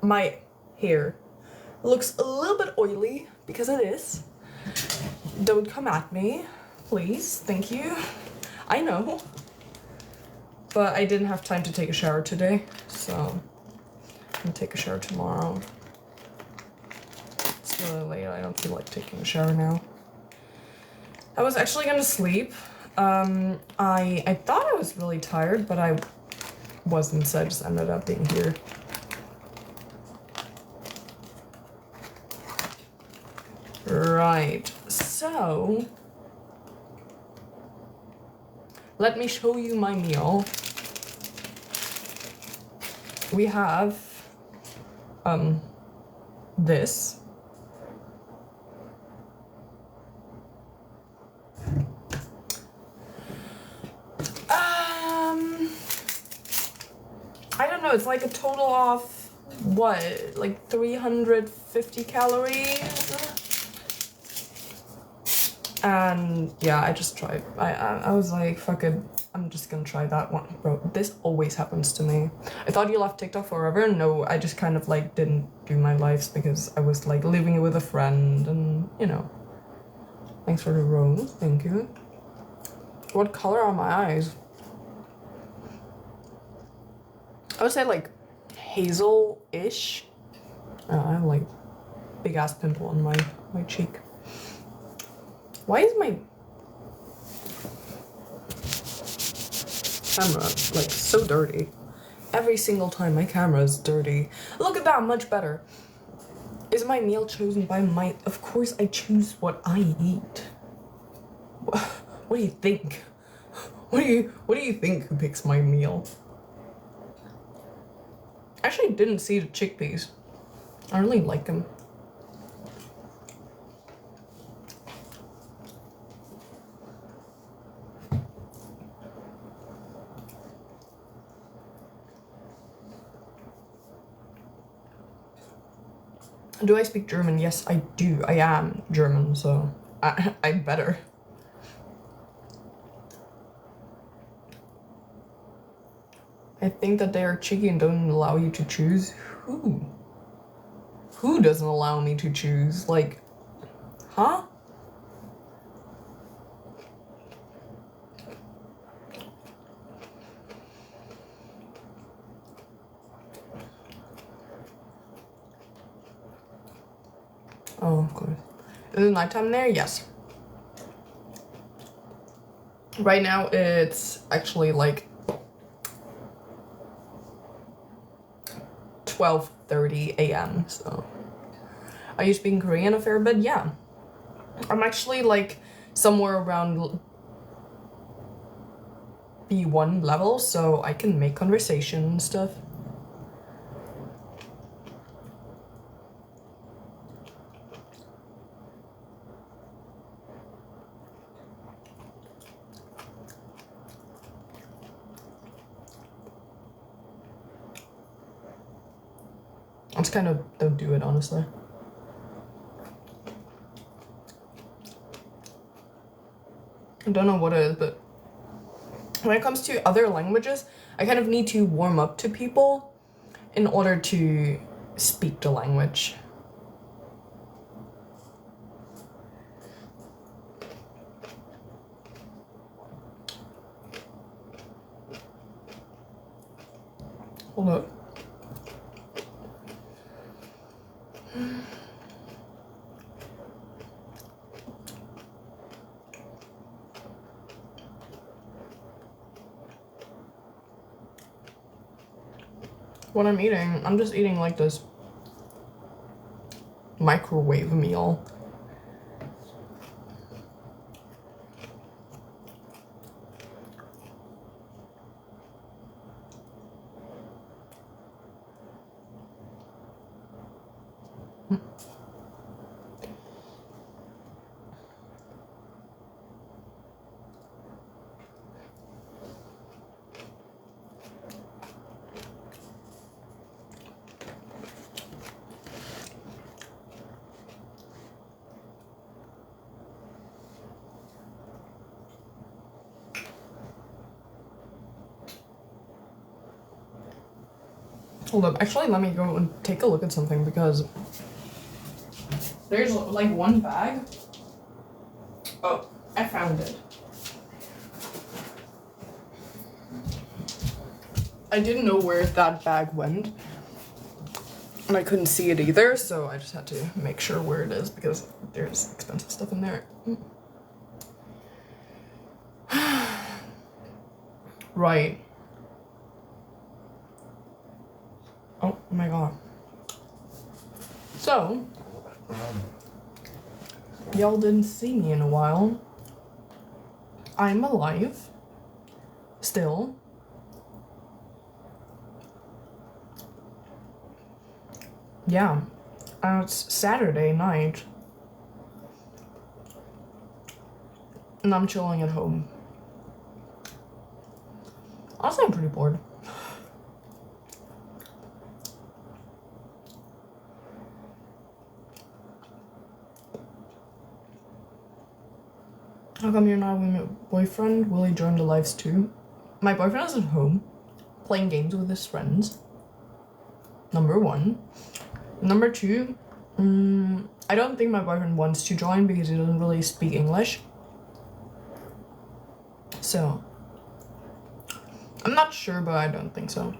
my hair looks a little bit oily, because it is. Don't come at me, please. Thank you. I know. But I didn't have time to take a shower today, so I'm gonna take a shower tomorrow. It's really late. I don't feel like taking a shower now. I was actually gonna sleep. I thought I was really tired, but I wasn't, so I just ended up being here. Right, so let me show you my meal. We have this. I don't know, it's like a total of what, like 350 calories? And yeah, I just tried. I was like, fuck it, I'm just gonna try that one. Bro, this always happens to me. I thought you left TikTok forever. No, I just kind of like didn't do my lives because I was like living with a friend and, you know. Thanks for the rose, thank you. What color are my eyes? I would say like hazel-ish. I have like big ass pimple on my cheek. Why is my camera like so dirty? Every single time my camera is dirty. Look at that, much better. Is my meal chosen by my... Of course I choose what I eat. What do you think? What do you think who picks my meal? I actually didn't see the chickpeas. I really like them. Do I speak German? Yes, I do. I am German, so I better. I think that they are cheeky and don't allow you to choose. Who? Who doesn't allow me to choose? Like, huh? Oh, of course. Is it nighttime there? Yes. Right now it's actually like 12:30 a.m. So are you speaking Korean a fair bit? Yeah. I'm actually like somewhere around B1 level, so I can make conversation and stuff. I just kind of don't do it, honestly. I don't know what it is, but when it comes to other languages, I kind of need to warm up to people in order to speak the language. Hold up. What I'm eating, I'm just eating like this microwave meal. Hold up. Actually, let me go and take a look at something because there's like one bag. Oh, I found it. I didn't know where that bag went. And I couldn't see it either, so I just had to make sure where it is because there's expensive stuff in there. Right. Oh my god. So, y'all didn't see me in a while. I'm alive. Still. Yeah. It's Saturday night. And I'm chilling at home. Honestly, I'm pretty bored. How come you're not with your boyfriend? Will he join the lives too? My boyfriend is at home, playing games with his friends. Number one. Number two, I don't think my boyfriend wants to join because he doesn't really speak English. So, I'm not sure, but I don't think so.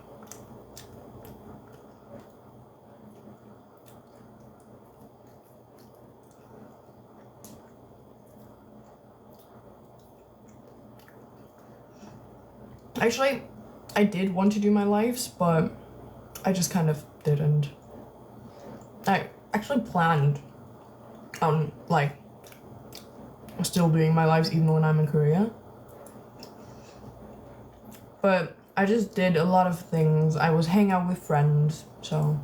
Actually, I did want to do my lives, but I just kind of didn't. I actually planned on, like, still doing my lives even when I'm in Korea. But I just did a lot of things. I was hanging out with friends, so.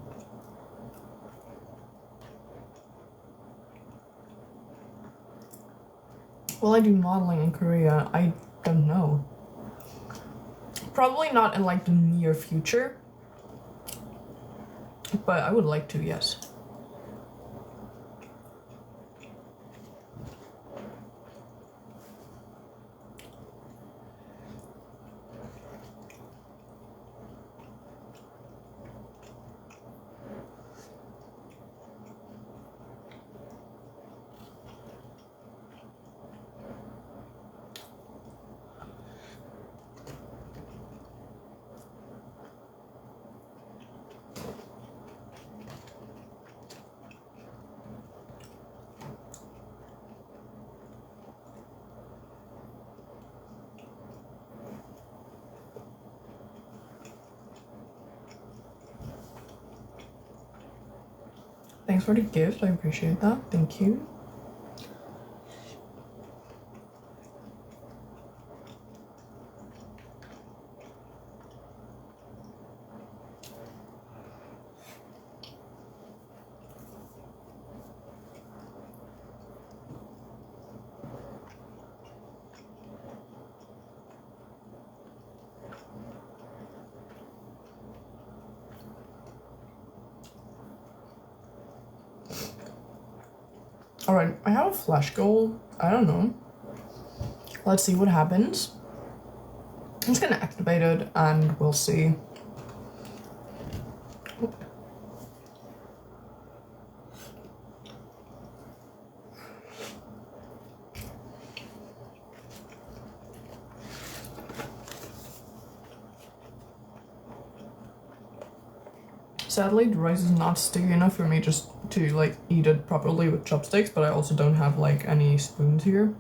Will I do modeling in Korea? I don't know. Probably not in like the near future. But I would like to, yes. Thanks for the gift, I appreciate that. Thank you. Alright, I have a flash goal. I don't know. Let's see what happens. I'm just gonna activate it and we'll see. Sadly, the rice is not sticky enough for me just to like eat it properly with chopsticks, but I also don't have like any spoons here,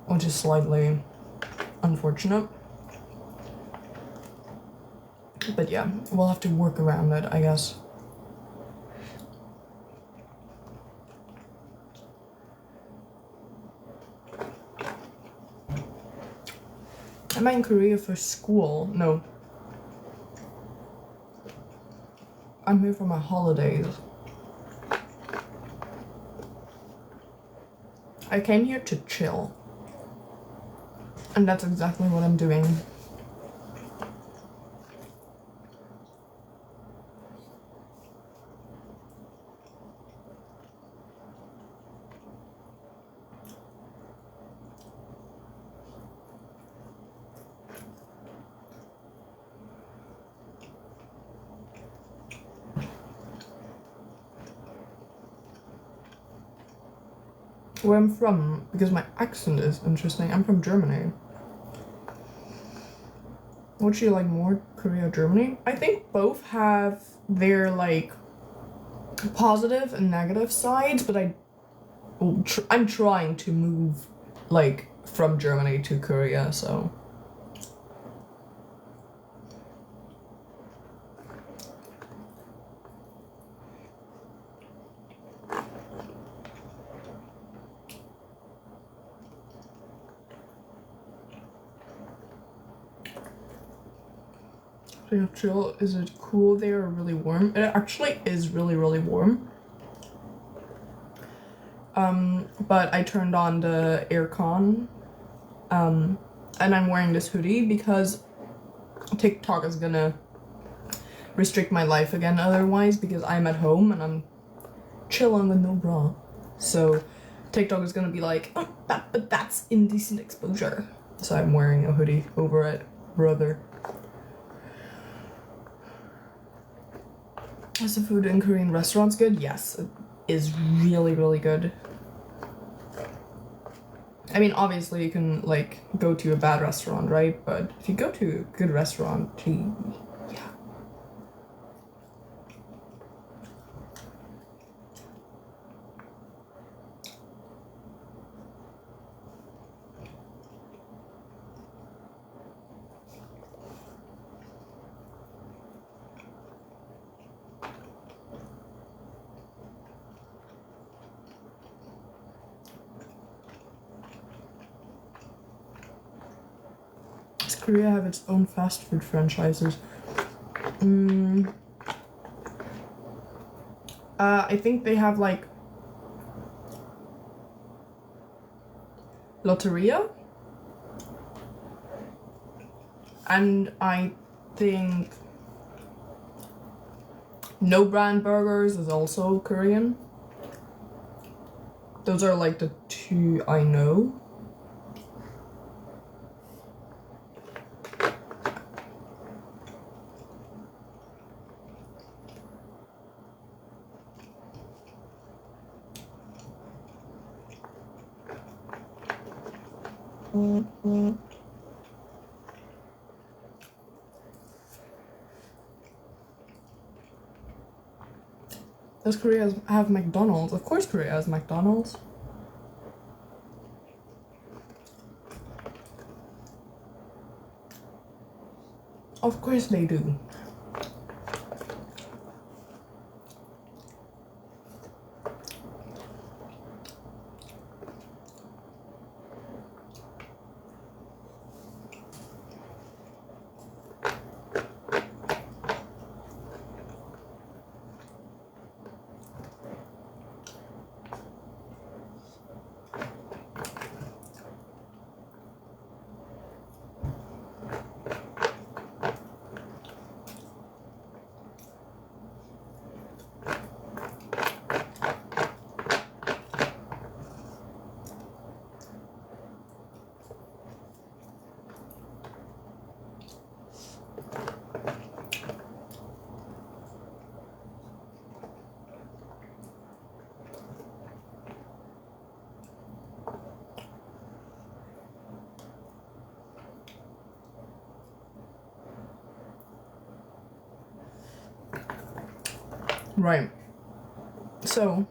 which is slightly unfortunate. But yeah, we'll have to work around it, I guess. Am I in Korea for school? No. I'm here for my holidays. I came here to chill. And that's exactly what I'm doing. where I'm from, because my accent is interesting. I'm from Germany. What do you like more, Korea or Germany? I think both have their like positive and negative sides, but I'm trying to move like from Germany to Korea, so. Chill. Is it cool there or really warm? It actually is really, really warm. But I turned on the aircon, and I'm wearing this hoodie because TikTok is gonna restrict my life again otherwise, because I'm at home and I'm chilling with no bra. So TikTok is gonna be like, oh, but that's indecent exposure. So I'm wearing a hoodie over it, brother. Is the food in Korean restaurants good? Yes, it is really, really good. I mean, obviously you can like go to a bad restaurant, right? But if you go to a good restaurant, yeah. Does Korea have its own fast food franchises? I think they have like Lotteria, and I think No Brand Burgers is also Korean. Those are like the two I know. Does Korea have McDonald's? Of course Korea has McDonald's. Of course they do. Right. So,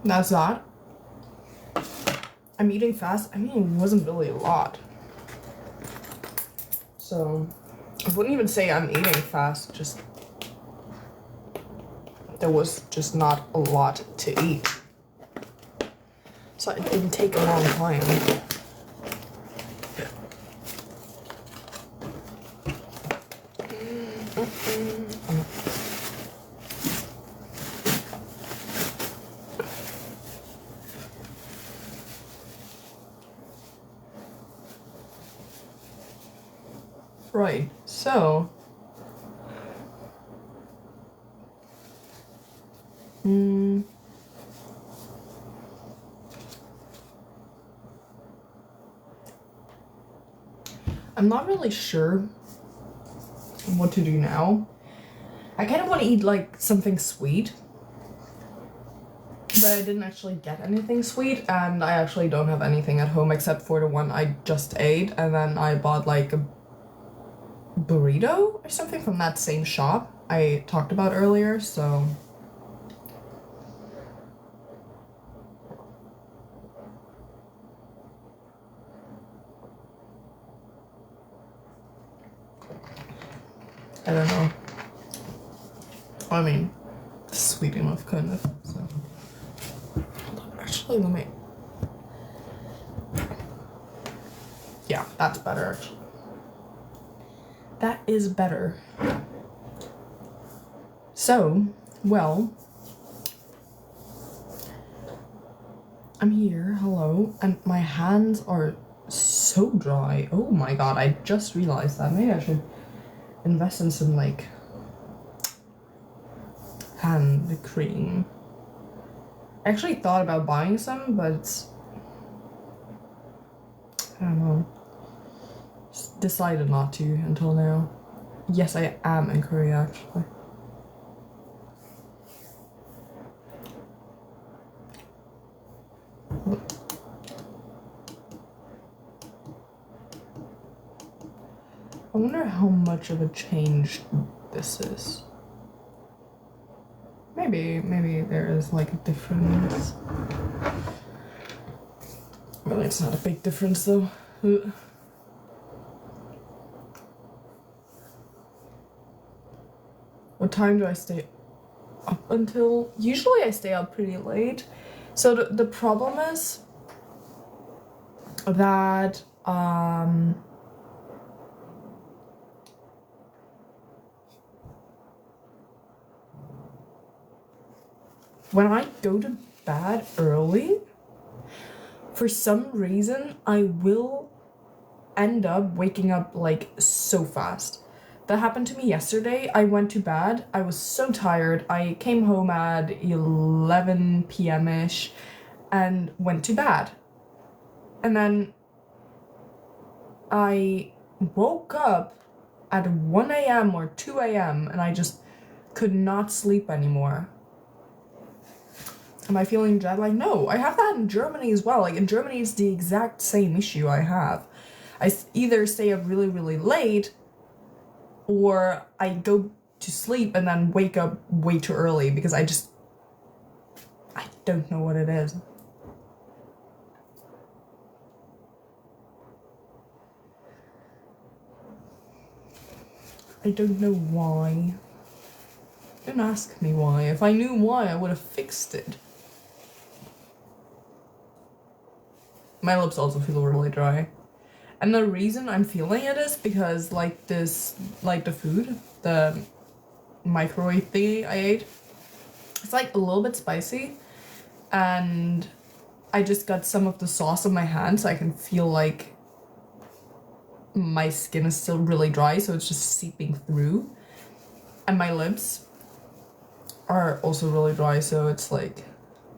that's that. I'm eating fast. I mean, it wasn't really a lot. So, I wouldn't even say I'm eating fast, just there was just not a lot to eat. So it didn't take a long time. Right, so I'm not really sure what to do now. I kind of want to eat like something sweet, but I didn't actually get anything sweet, and I actually don't have anything at home except for the one I just ate, and then I bought like a burrito or something from that same shop I talked about earlier, so I don't know. I mean, sweet enough, kind of, so. Hold on, actually, let me. Yeah, that's better, actually. That is better. So, well, I'm here, hello, and my hands are so dry. Oh my god, I just realized that. Maybe I should invest in some, like, hand cream. I actually thought about buying some, but I don't know. Just decided not to until now. Yes, I am in Korea, actually. I wonder how much of a change this is. Maybe there is like a difference. Well, it's not a big difference though. What time do I stay up until? Usually I stay up pretty late. So the problem is that when I go to bed early, for some reason I will end up waking up like so fast. That happened to me yesterday. I went to bed, I was so tired, I came home at 11 p.m.-ish and went to bed. And then I woke up at 1 a.m. or 2 a.m. and I just could not sleep anymore. Am I feeling jet lag? No, I have that in Germany as well. Like in Germany, it's the exact same issue I have. I either stay up really, really late, or I go to sleep and then wake up way too early because I don't know what it is. I don't know why. Don't ask me why. If I knew why, I would have fixed it. My lips also feel really dry. And the reason I'm feeling it is because like this, like the food, the microwave thingy I ate, it's like a little bit spicy, and I just got some of the sauce on my hand, so I can feel like my skin is still really dry, so it's just seeping through. And my lips are also really dry, so it's like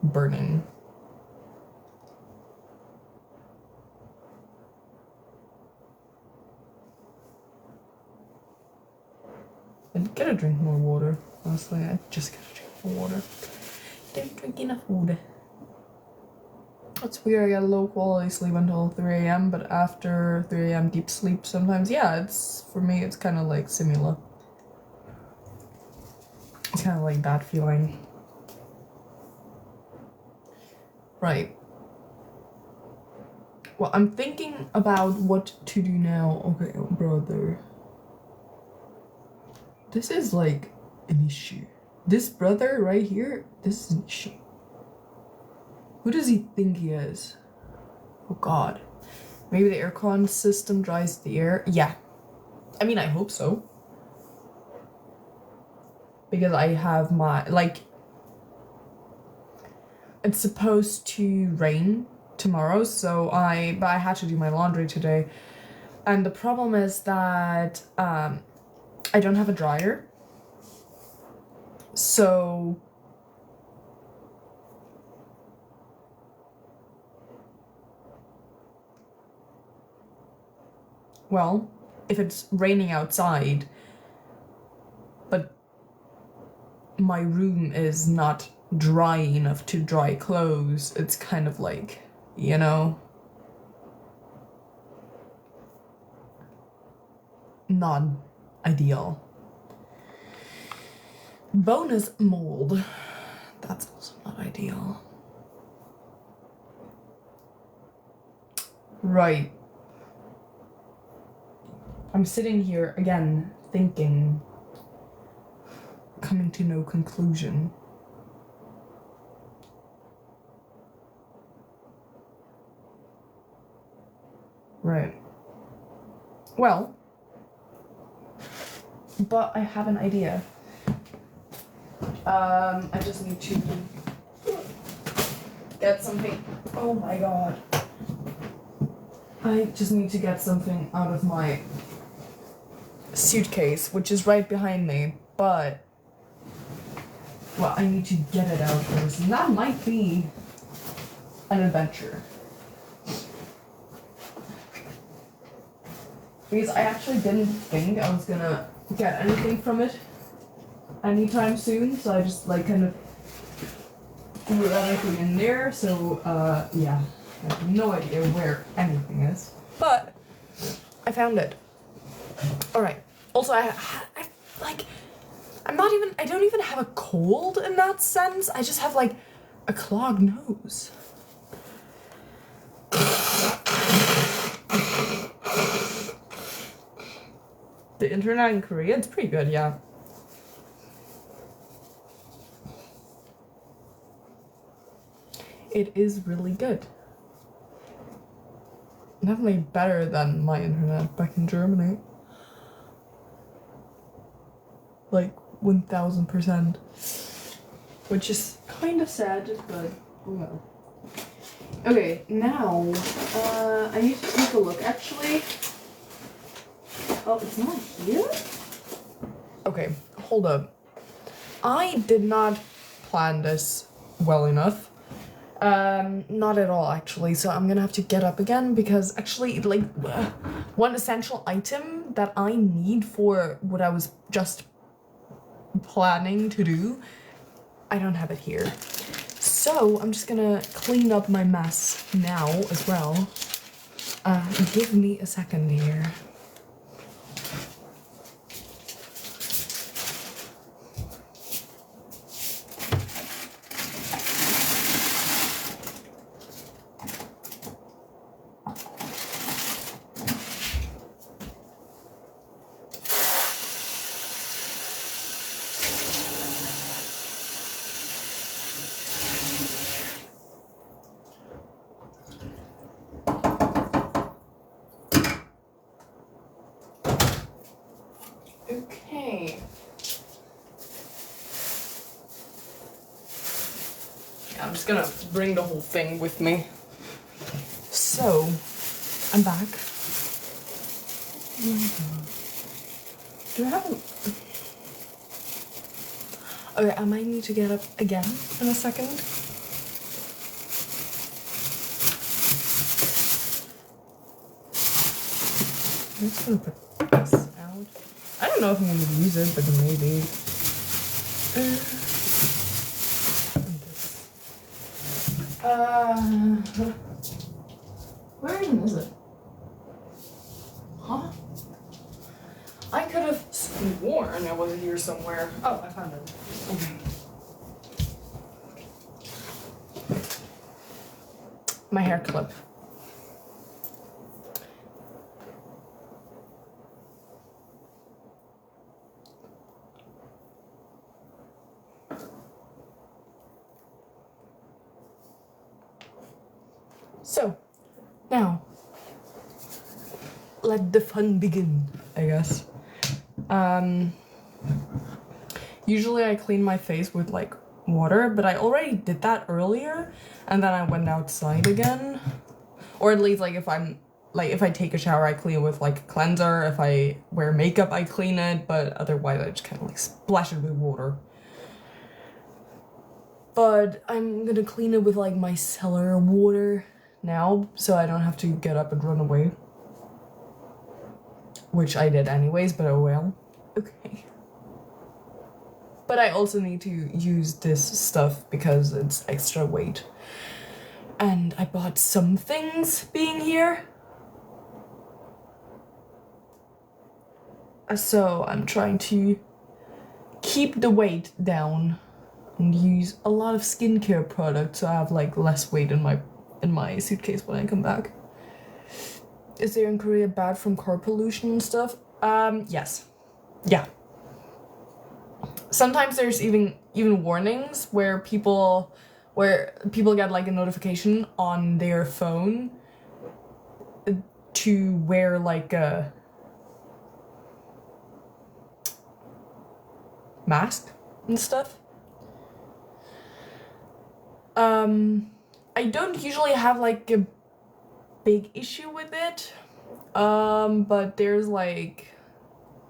burning. And gotta drink more water. Honestly, I just gotta drink more water. Don't drink enough water. It's weird, I get low quality sleep until 3 a.m, but after 3 a.m. deep sleep sometimes, yeah, it's, for me, it's kind of like similar. It's kind of like that feeling. Right. Well, I'm thinking about what to do now. Okay, brother. This is like an issue. This brother right here, this is an issue. Who does he think he is? Oh god. Maybe the aircon system dries the air? Yeah. I mean, I hope so. Because I have my, like, it's supposed to rain tomorrow, so but I had to do my laundry today. And the problem is that I don't have a dryer. So well, if it's raining outside, but my room is not dry enough to dry clothes. It's kind of like, you know, not ideal. Bonus mold. That's also not ideal. Right. I'm sitting here again thinking, coming to no conclusion. Right. Well, but I have an idea. I just need to get something. Oh my god. I just need to get something out of my suitcase, which is right behind me, but well, I need to get it out first, and that might be an adventure. Because I actually didn't think I was gonna get anything from it anytime soon, so I just like kind of threw everything in there, so yeah, I have no idea where anything is. But I found it. Alright. Also, I don't even have a cold in that sense. I just have like a clogged nose. The internet in Korea, it's pretty good, yeah. It is really good. Definitely better than my internet back in Germany. Like 1000%. Which is kind of sad, but oh well. Okay, now I need to take a look actually. Oh, it's not here? Okay, hold up. I did not plan this well enough. Not at all actually, so I'm gonna have to get up again because actually like one essential item that I need for what I was just planning to do, I don't have it here. So I'm just gonna clean up my mess now as well. Give me a second here. Okay. I'm just gonna bring the whole thing with me. So, I'm back. Do I have a... Okay, I might need to get up again in a second. I'm just gonna put this out. I don't know if I'm gonna use it, but maybe. Where even is it? Huh? I could have sworn it was here somewhere. Oh, I found it. Okay. My hair clip. So, now, let the fun begin, I guess. Usually I clean my face with like water, but I already did that earlier, and then I went outside again. Or at least like if I take a shower, I clean it with like a cleanser. If I wear makeup, I clean it, but otherwise I just kind of like splash it with water. But I'm gonna clean it with like micellar water now, so I don't have to get up and run away. Which I did anyways, but oh well. Okay. But I also need to use this stuff because it's extra weight. And I bought some things being here. So I'm trying to keep the weight down and use a lot of skincare products so I have like less weight in my suitcase when I come back. Is there in Korea bad from car pollution and stuff? Yes. Yeah. Sometimes there's even warnings where people get like a notification on their phone to wear like a mask and stuff. I don't usually have like a big issue with it, but there's like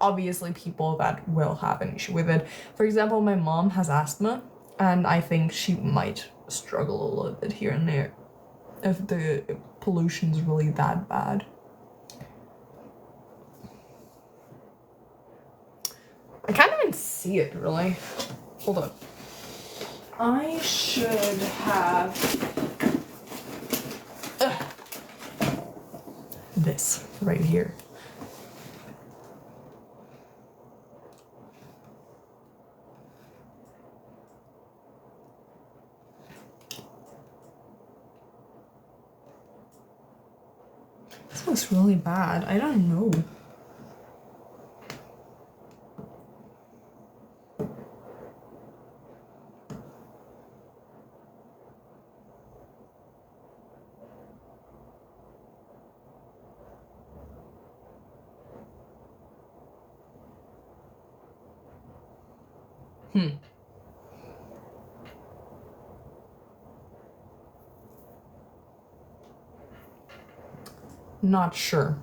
obviously people that will have an issue with it. For example, my mom has asthma, and I think she might struggle a little bit here and there if the pollution's really that bad. I can't even see it really. Hold up. I should have this right here. This looks really bad. I don't know. Not sure.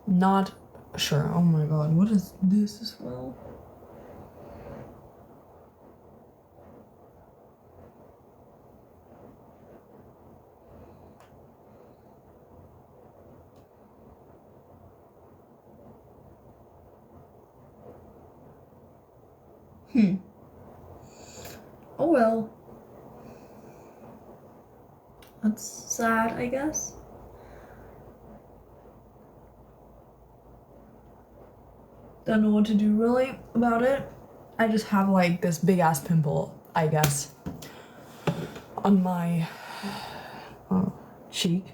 Not sure. Oh my god, what is this as well? Oh well. That's sad, I guess. Don't know what to do really about it. I just have like this big ass pimple, I guess, on my cheek.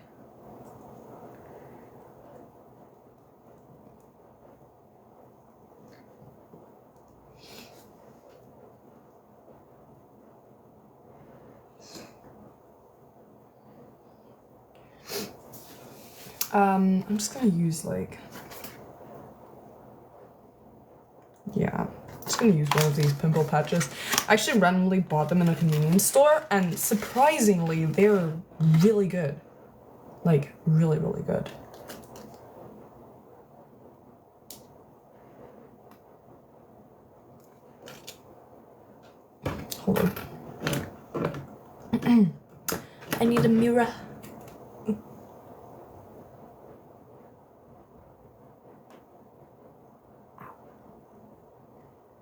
I'm just gonna use like, yeah, I'm just gonna use one of these pimple patches. I actually randomly bought them in a convenience store, and surprisingly, they're really good. Like, really, really good. Hold on. I need a mirror.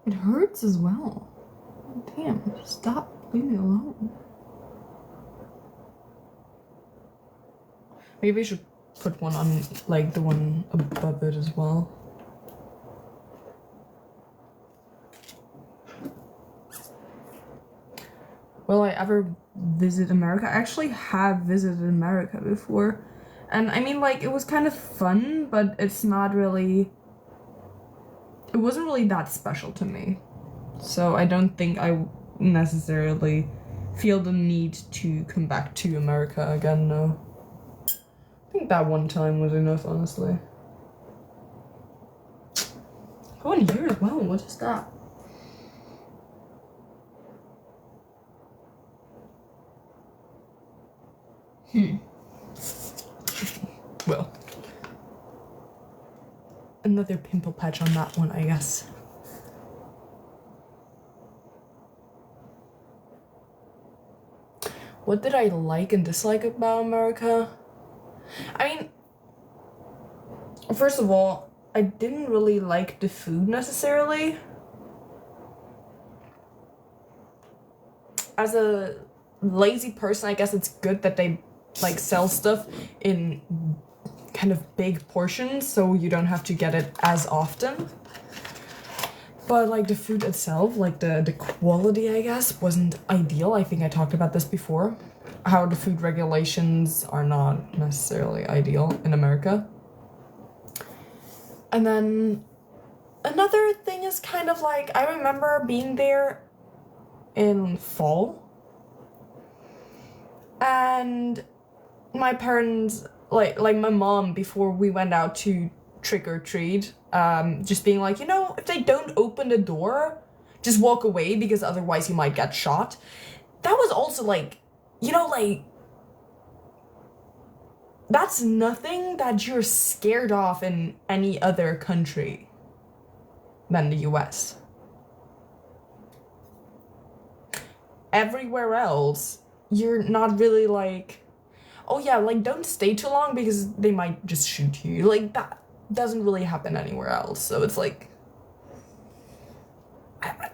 It hurts as well. Damn, stop, leave me alone. Maybe I should put one on, like, the one above it as well. Will I ever visit America? I actually have visited America before. And I mean, like, it was kind of fun, but it's not really... It wasn't really that special to me. So I don't think I necessarily feel the need to come back to America again, no. I think that one time was enough, honestly. Oh, in here as well, what is that? Well. Another pimple patch on that one, I guess. What did I like and dislike about America? I mean, first of all, I didn't really like the food necessarily. as a lazy person, I guess it's good that they like sell stuff in kind of big portions so you don't have to get it as often. But like the food itself, like the quality, I guess, wasn't ideal. I think I talked about this before, how the food regulations are not necessarily ideal in America. And then another thing is kind of like, I remember being there in fall, and my parents, like my mom, before we went out to trick or treat, just being like, you know, if they don't open the door, just walk away because otherwise you might get shot. That was also like, you know, like, that's nothing that you're scared of in any other country than the US. Everywhere else, you're not really like, oh yeah, like, don't stay too long because they might just shoot you. Like, that doesn't really happen anywhere else. So it's like, I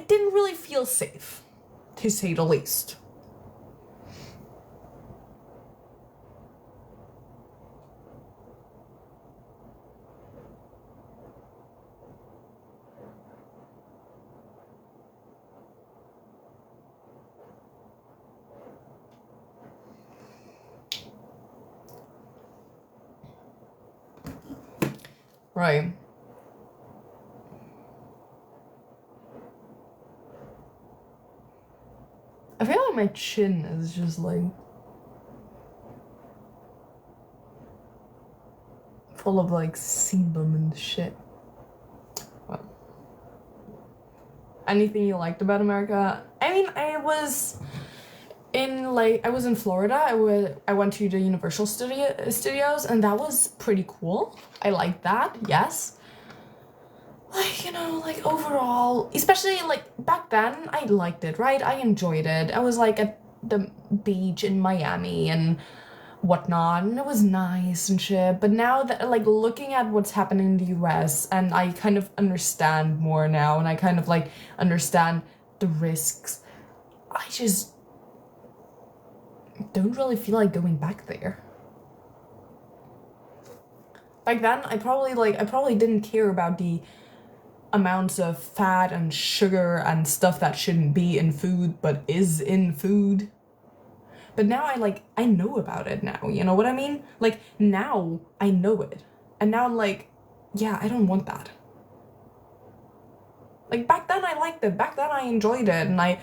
didn't really feel safe, to say the least. Right. I feel like my chin is just like full of like sebum and shit. Well, anything you liked about America? I mean, I was in Florida. I went to the Universal Studios, and that was pretty cool. I liked that, yes. Like, you know, like, overall, especially, like, back then, I liked it, right? I enjoyed it. I was, like, at the beach in Miami and whatnot, and it was nice and shit. But now that, like, looking at what's happening in the US, and I kind of understand more now, and I kind of, like, understand the risks, I just don't really feel like going back there. Back then, I probably didn't care about the amounts of fat and sugar and stuff that shouldn't be in food but is in food. But now I know about it now, you know what I mean? Like, now I know it. And now I'm like, yeah, I don't want that. Like, back then I liked it, back then I enjoyed it, and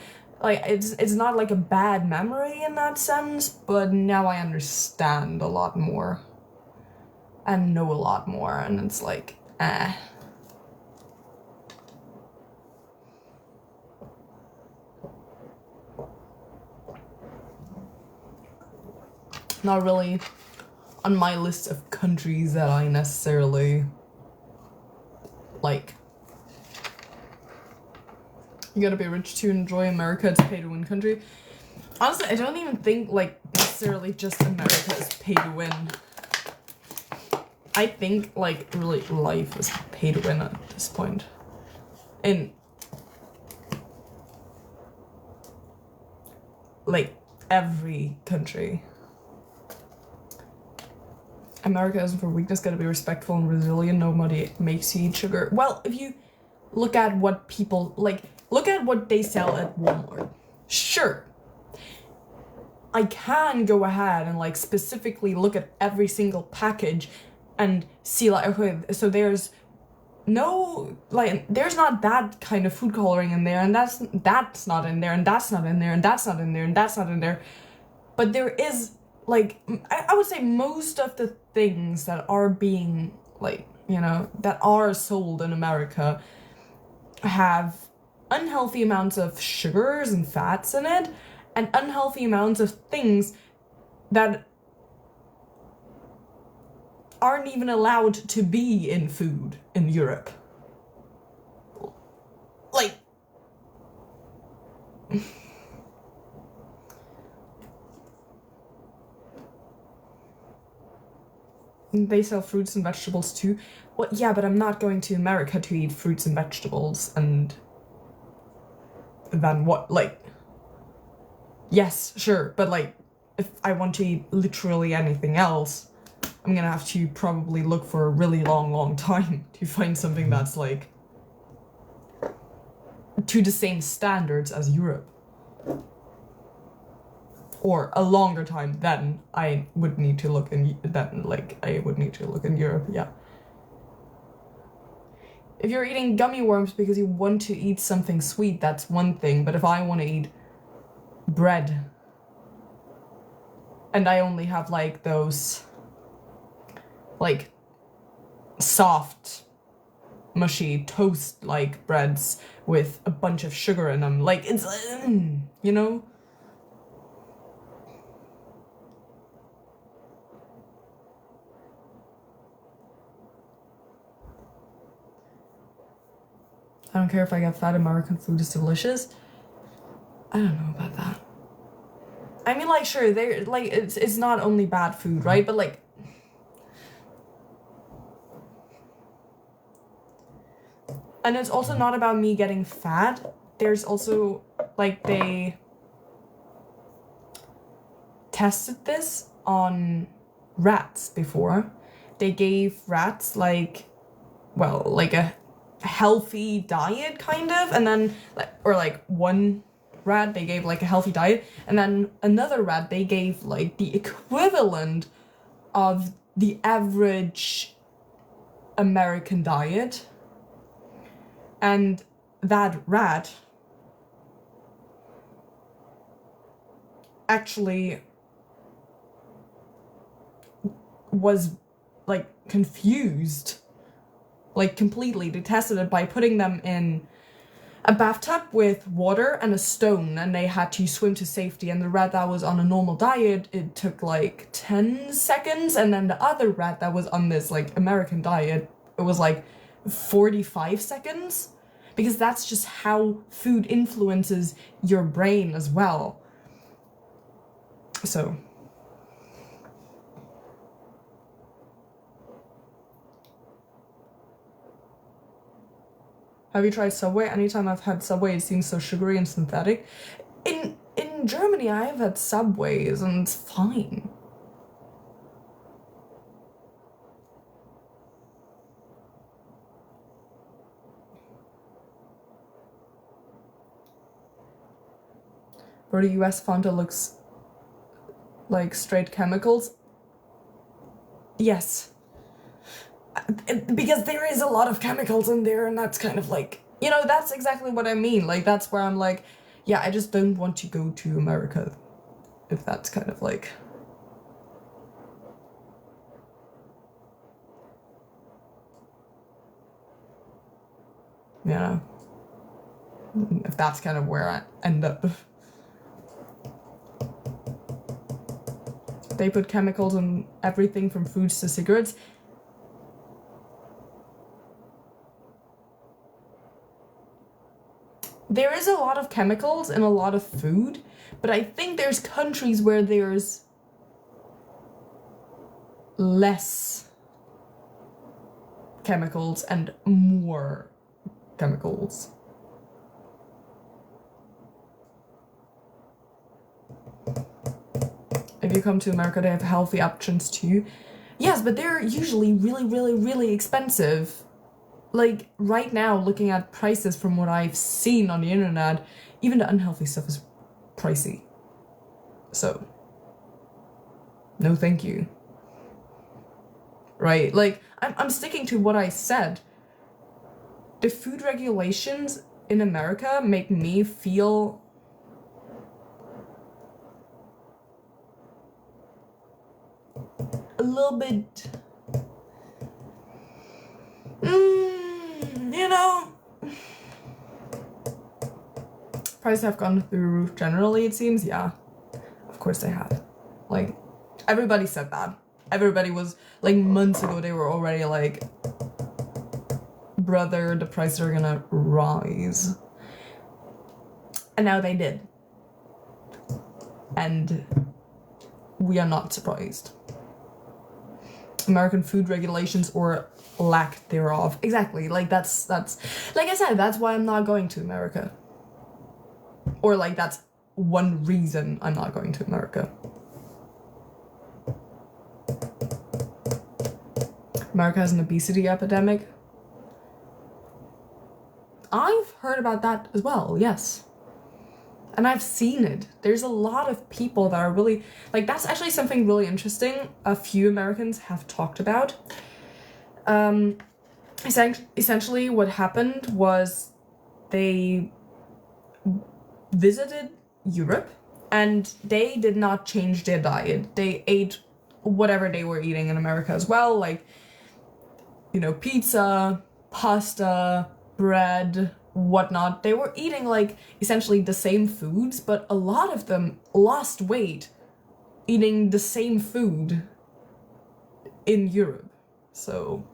it's not like a bad memory in that sense, but now I understand a lot more. And know a lot more, and it's like, Not really on my list of countries that I necessarily like. You gotta be rich to enjoy America, it's pay to win country. Honestly, I don't even think, like, necessarily just America is pay to win. I think, like, really life is pay to win at this point. In, like, every country. America isn't for weakness, gotta be respectful and resilient, nobody makes you eat sugar. Well, if you look at what people, like, look at what they sell at Walmart. Sure. I can go ahead and, like, specifically look at every single package and see, like, okay, so there's no, like, there's not that kind of food coloring in there, and that's not in there, and that's not in there, and that's not in there, and that's not in there. But there is, like, I would say most of the things that are being, like, you know, that are sold in America have unhealthy amounts of sugars and fats in it, and unhealthy amounts of things that aren't even allowed to be in food in Europe. Like, they sell fruits and vegetables too. Well, yeah, but I'm not going to America to eat fruits and vegetables, and then what? Like, yes, sure, but like, if I want to eat literally anything else, I'm gonna have to probably look for a really long time to find something that's like to the same standards as Europe. Or a longer time than I would need to look in, Europe, yeah. If you're eating gummy worms because you want to eat something sweet, that's one thing, but if I want to eat bread and I only have like those like soft mushy toast like breads with a bunch of sugar in them, like it's you know. I don't care if I get fat, American food is delicious. I don't know about that. I mean, like, sure, they're like, it's not only bad food, right? But like, and it's also not about me getting fat. There's also, like, they tested this on rats before. They gave rats, like, well, like a healthy diet, kind of, and then, or like one rat they gave like a healthy diet, and then another rat they gave like the equivalent of the average American diet, and that rat actually was like confused, like completely. They tested it by putting them in a bathtub with water and a stone, and they had to swim to safety, and the rat that was on a normal diet, it took like 10 seconds, and then the other rat that was on this like American diet, it was like 45 seconds, because that's just how food influences your brain as well. So have you tried Subway? Anytime I've had Subway, it seems so sugary and synthetic. In Germany, I have had Subways, and it's fine. For the US Fanta looks like straight chemicals. Yes. Because there is a lot of chemicals in there, and that's kind of like, you know, that's exactly what I mean. Like, that's where I'm like, yeah, I just don't want to go to America, if that's kind of like... Yeah. If that's kind of where I end up. They put chemicals in everything from foods to cigarettes. There is a lot of chemicals in a lot of food, but I think there's countries where there's less chemicals and more chemicals. If you come to America, they have healthy options too. Yes, but they're usually really, really, really expensive. Like, right now, looking at prices from what I've seen on the internet, even the unhealthy stuff is pricey. So, no thank you. Right? Like, I'm sticking to what I said. The food regulations in America make me feel a little bit... you know, prices have gone through the roof generally, it seems. Yeah, of course they have. Like, everybody said that. Everybody was, like, months ago, they were already like, brother, the prices are gonna rise. And now they did. And we are not surprised. American food regulations, or lack thereof. Exactly, like that's like I said, that's why I'm not going to America. Or like that's one reason I'm not going to America. America has an obesity epidemic. I've heard about that as well, yes. And I've seen it. There's a lot of people that are really, like, that's actually something really interesting a few Americans have talked about. Essentially what happened was they visited Europe and they did not change their diet. They ate whatever they were eating in America as well, like, you know, pizza, pasta, bread, whatnot. They were eating like essentially the same foods, but a lot of them lost weight eating the same food in Europe. So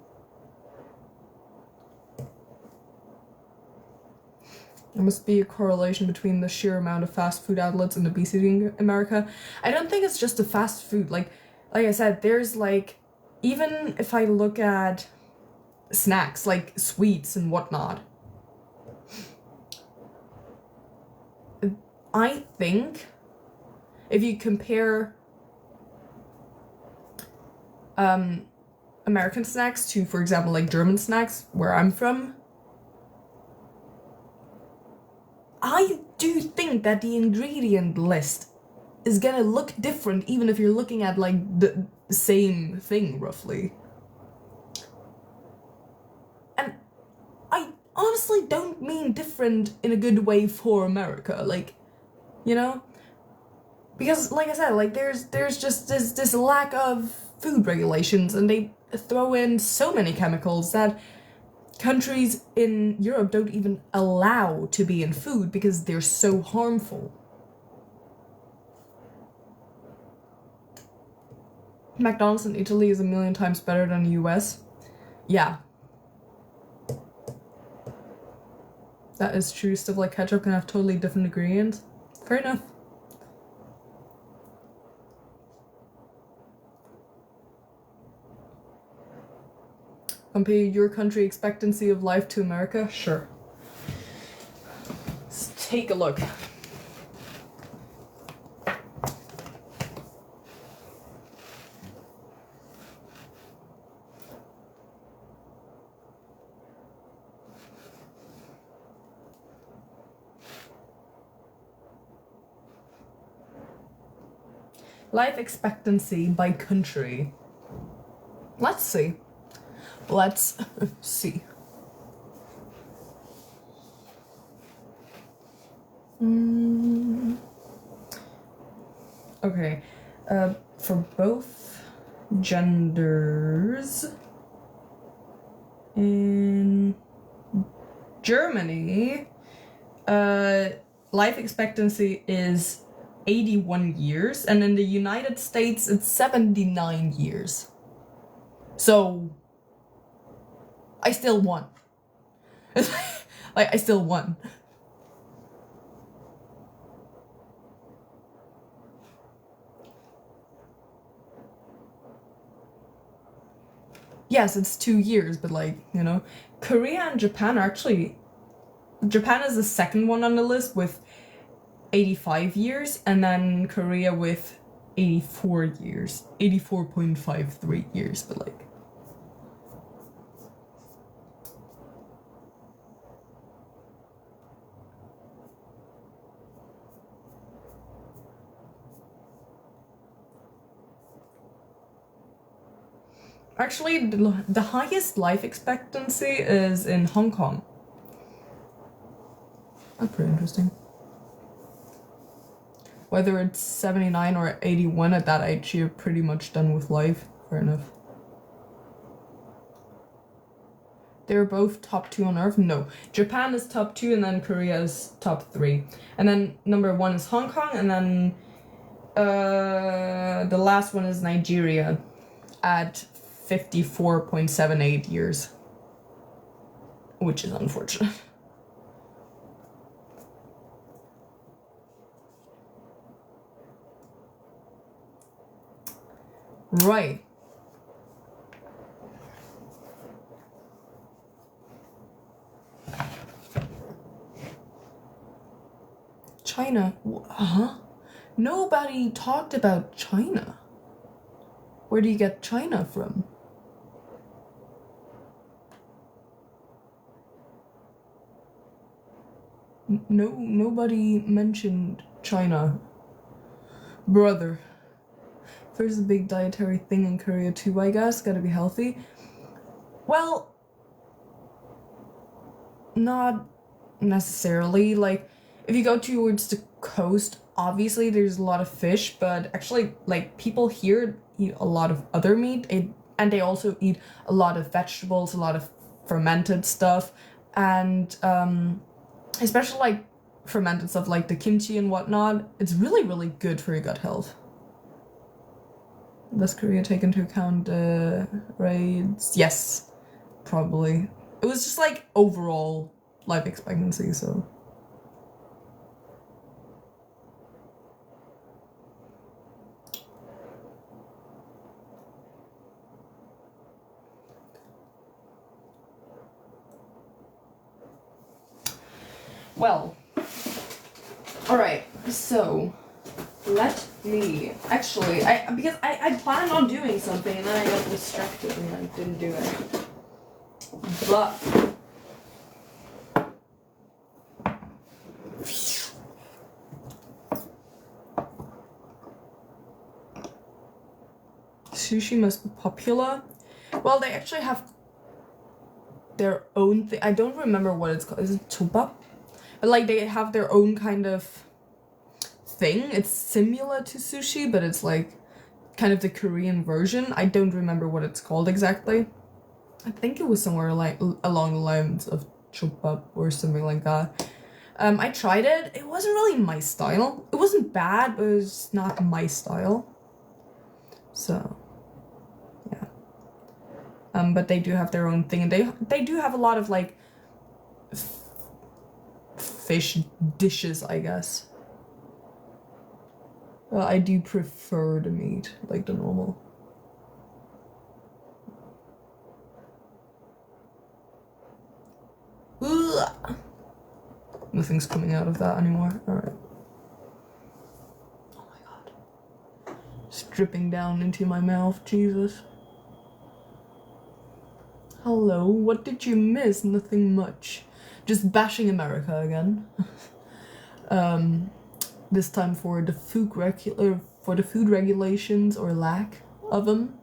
there must be a correlation between the sheer amount of fast food outlets and obesity in America. I don't think it's just the fast food. Like I said, there's like, even if I look at snacks like sweets and whatnot, I think if you compare American snacks to, for example, like German snacks, where I'm from, I do think that the ingredient list is gonna look different even if you're looking at like the same thing roughly. And I honestly don't mean different in a good way for America, like, you know? Because like I said, like there's just this lack of food regulations, and they throw in so many chemicals that countries in Europe don't even allow to be in food because they're so harmful. McDonald's in Italy is 1,000,000 times better than the US. Yeah. That is true. Stuff like ketchup can have totally different ingredients. Fair enough. Compare your country expectancy of life to America? Sure. Let's take a look. Life expectancy by country. Let's see. Let's see. Okay. For both genders in Germany, life expectancy is 81 years, and in the United States it's 79 years. So I still won. Like, I still won. Yes, it's 2 years, but like, you know, Korea and Japan are actually, Japan is the second one on the list with 85 years, and then Korea with 84 years, 84.53 years, but like, actually, the highest life expectancy is in Hong Kong. That's pretty interesting. Whether it's 79 or 81 at that age, you're pretty much done with life. Fair enough. They're both top 2 on Earth? No. Japan is top 2, and then Korea is top 3. And then number 1 is Hong Kong, and then the last one is Nigeria at 54.78 years, which is unfortunate. Right. China. Huh? Nobody talked about China. Where do you get China from? Nobody mentioned China. Brother. There's a big dietary thing in Korea too, I guess. Gotta be healthy. Well, not necessarily. Like, if you go towards the coast, obviously there's a lot of fish, but actually, like, people here eat a lot of other meat, and they also eat a lot of vegetables, a lot of fermented stuff, and especially like fermented stuff like the kimchi and whatnot. It's really, really good for your gut health. Does Korea take into account raids? Yes, probably. It was just like overall life expectancy, so. Well, alright, so let me actually, because I planned on doing something and then I got distracted and I didn't do it. But sushi must be popular. Well, they actually have their own thing. I don't remember what it's called. Is it choba? But like they have their own kind of thing. It's similar to sushi, but it's like kind of the Korean version. I don't remember what it's called exactly. I think it was somewhere like along the lines of choba or something like that. I tried it. It wasn't really my style. It wasn't bad, but it was not my style. So, yeah. But they do have their own thing, and they do have a lot of like fish dishes, I guess. I do prefer the meat, like the normal. Ugh. Nothing's coming out of that anymore. Alright. Oh my god. It's dripping down into my mouth, Jesus. Hello, what did you miss? Nothing much. Just bashing America again. This time for the food regulations or lack of them.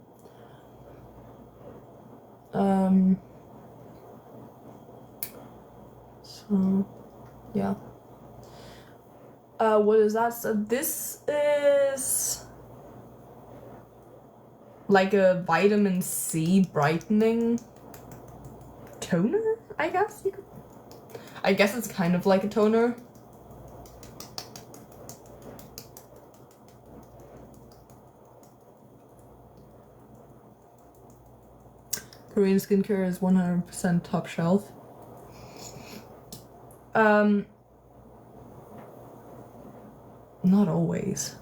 So yeah. What is that? So this is like a vitamin C brightening toner, I guess. I guess it's kind of like a toner. Korean skincare is 100% top shelf. Not always.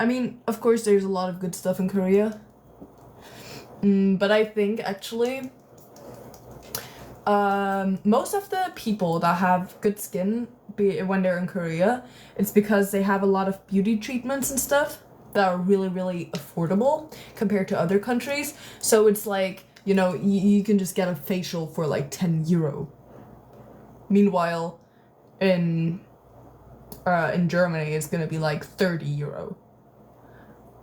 I mean, of course there's a lot of good stuff in Korea. But I think actually most of the people that have good skin when they're in Korea, it's because they have a lot of beauty treatments and stuff that are really, really affordable compared to other countries. So it's like, you know, you can just get a facial for like 10 euro. Meanwhile, in Germany, it's gonna be like 30 euro.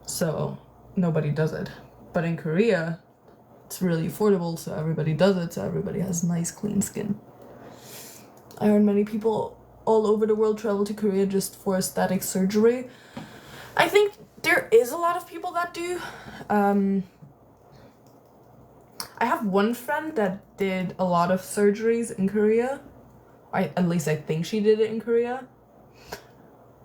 So nobody does it. But in Korea, it's really affordable, so everybody does it, so everybody has nice, clean skin. I heard many people all over the world travel to Korea just for aesthetic surgery. I think there is a lot of people that do. I have one friend that did a lot of surgeries in Korea. At least I think she did it in Korea.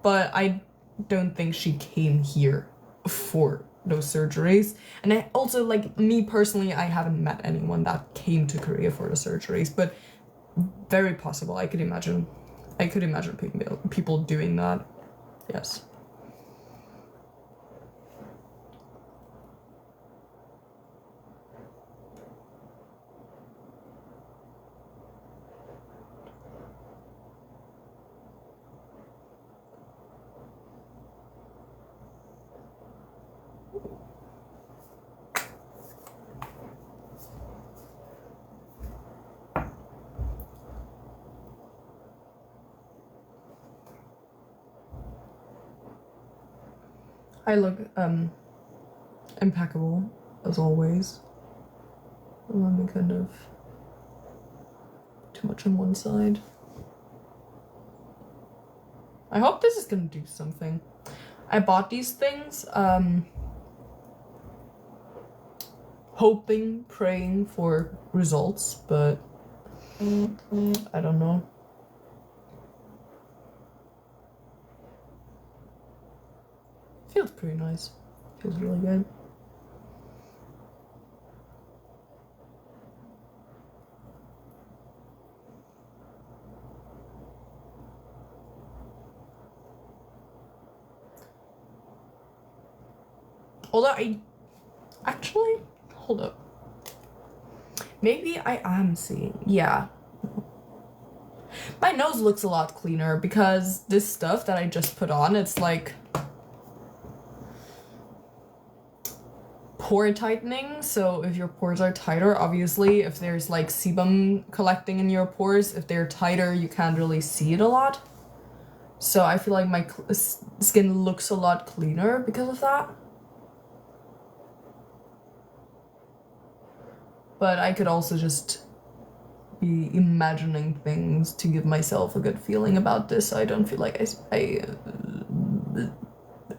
But I don't think she came here for those surgeries. And I also, like, me personally, I haven't met anyone that came to Korea for the surgeries, but very possible. I could imagine people doing that. Yes. I look impeccable as always. Let me kind of too much on one side. I hope this is gonna do something. I bought these things hoping, praying for results, but I don't know. Feels pretty nice. Feels really good. Although I actually, hold up. Maybe I am seeing, yeah. My nose looks a lot cleaner because this stuff that I just put on, it's like pore tightening. So if your pores are tighter, obviously, if there's like sebum collecting in your pores, if they're tighter, you can't really see it a lot. So I feel like my skin looks a lot cleaner because of that. But I could also just be imagining things to give myself a good feeling about this, so I don't feel like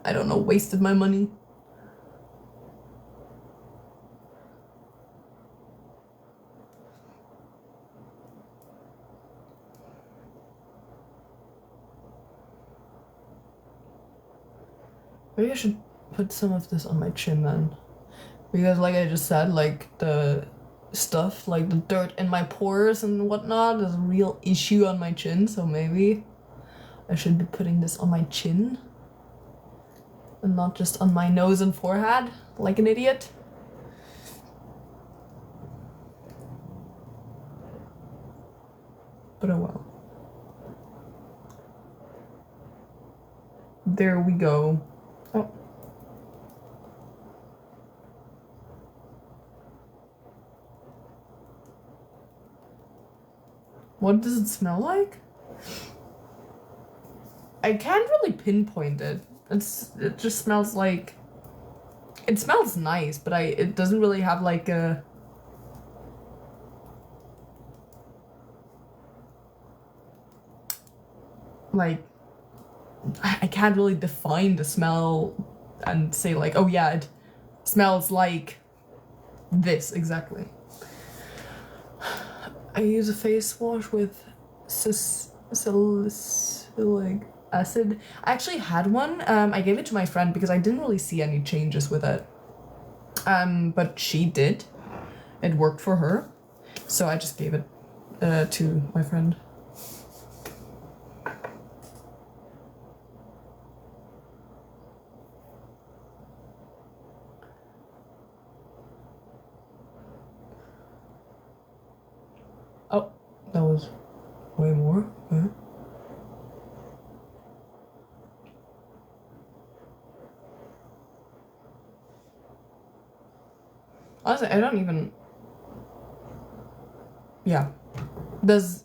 I don't know, wasted my money. Maybe I should put some of this on my chin then. Because like I just said, like the stuff, like the dirt in my pores and whatnot is a real issue on my chin, so maybe I should be putting this on my chin and not just on my nose and forehead like an idiot. But oh well. There we go. Oh. What does it smell like? I can't really pinpoint it. It just smells like, it smells nice, but it doesn't really have like a like, I can't really define the smell and say like, oh yeah, it smells like this exactly. I use a face wash with salicylic acid. I actually had one. I gave it to my friend because I didn't really see any changes with it. But she did. It worked for her. So I just gave it to my friend. Oh, that was way more. Okay. Honestly, I don't even... Yeah. There's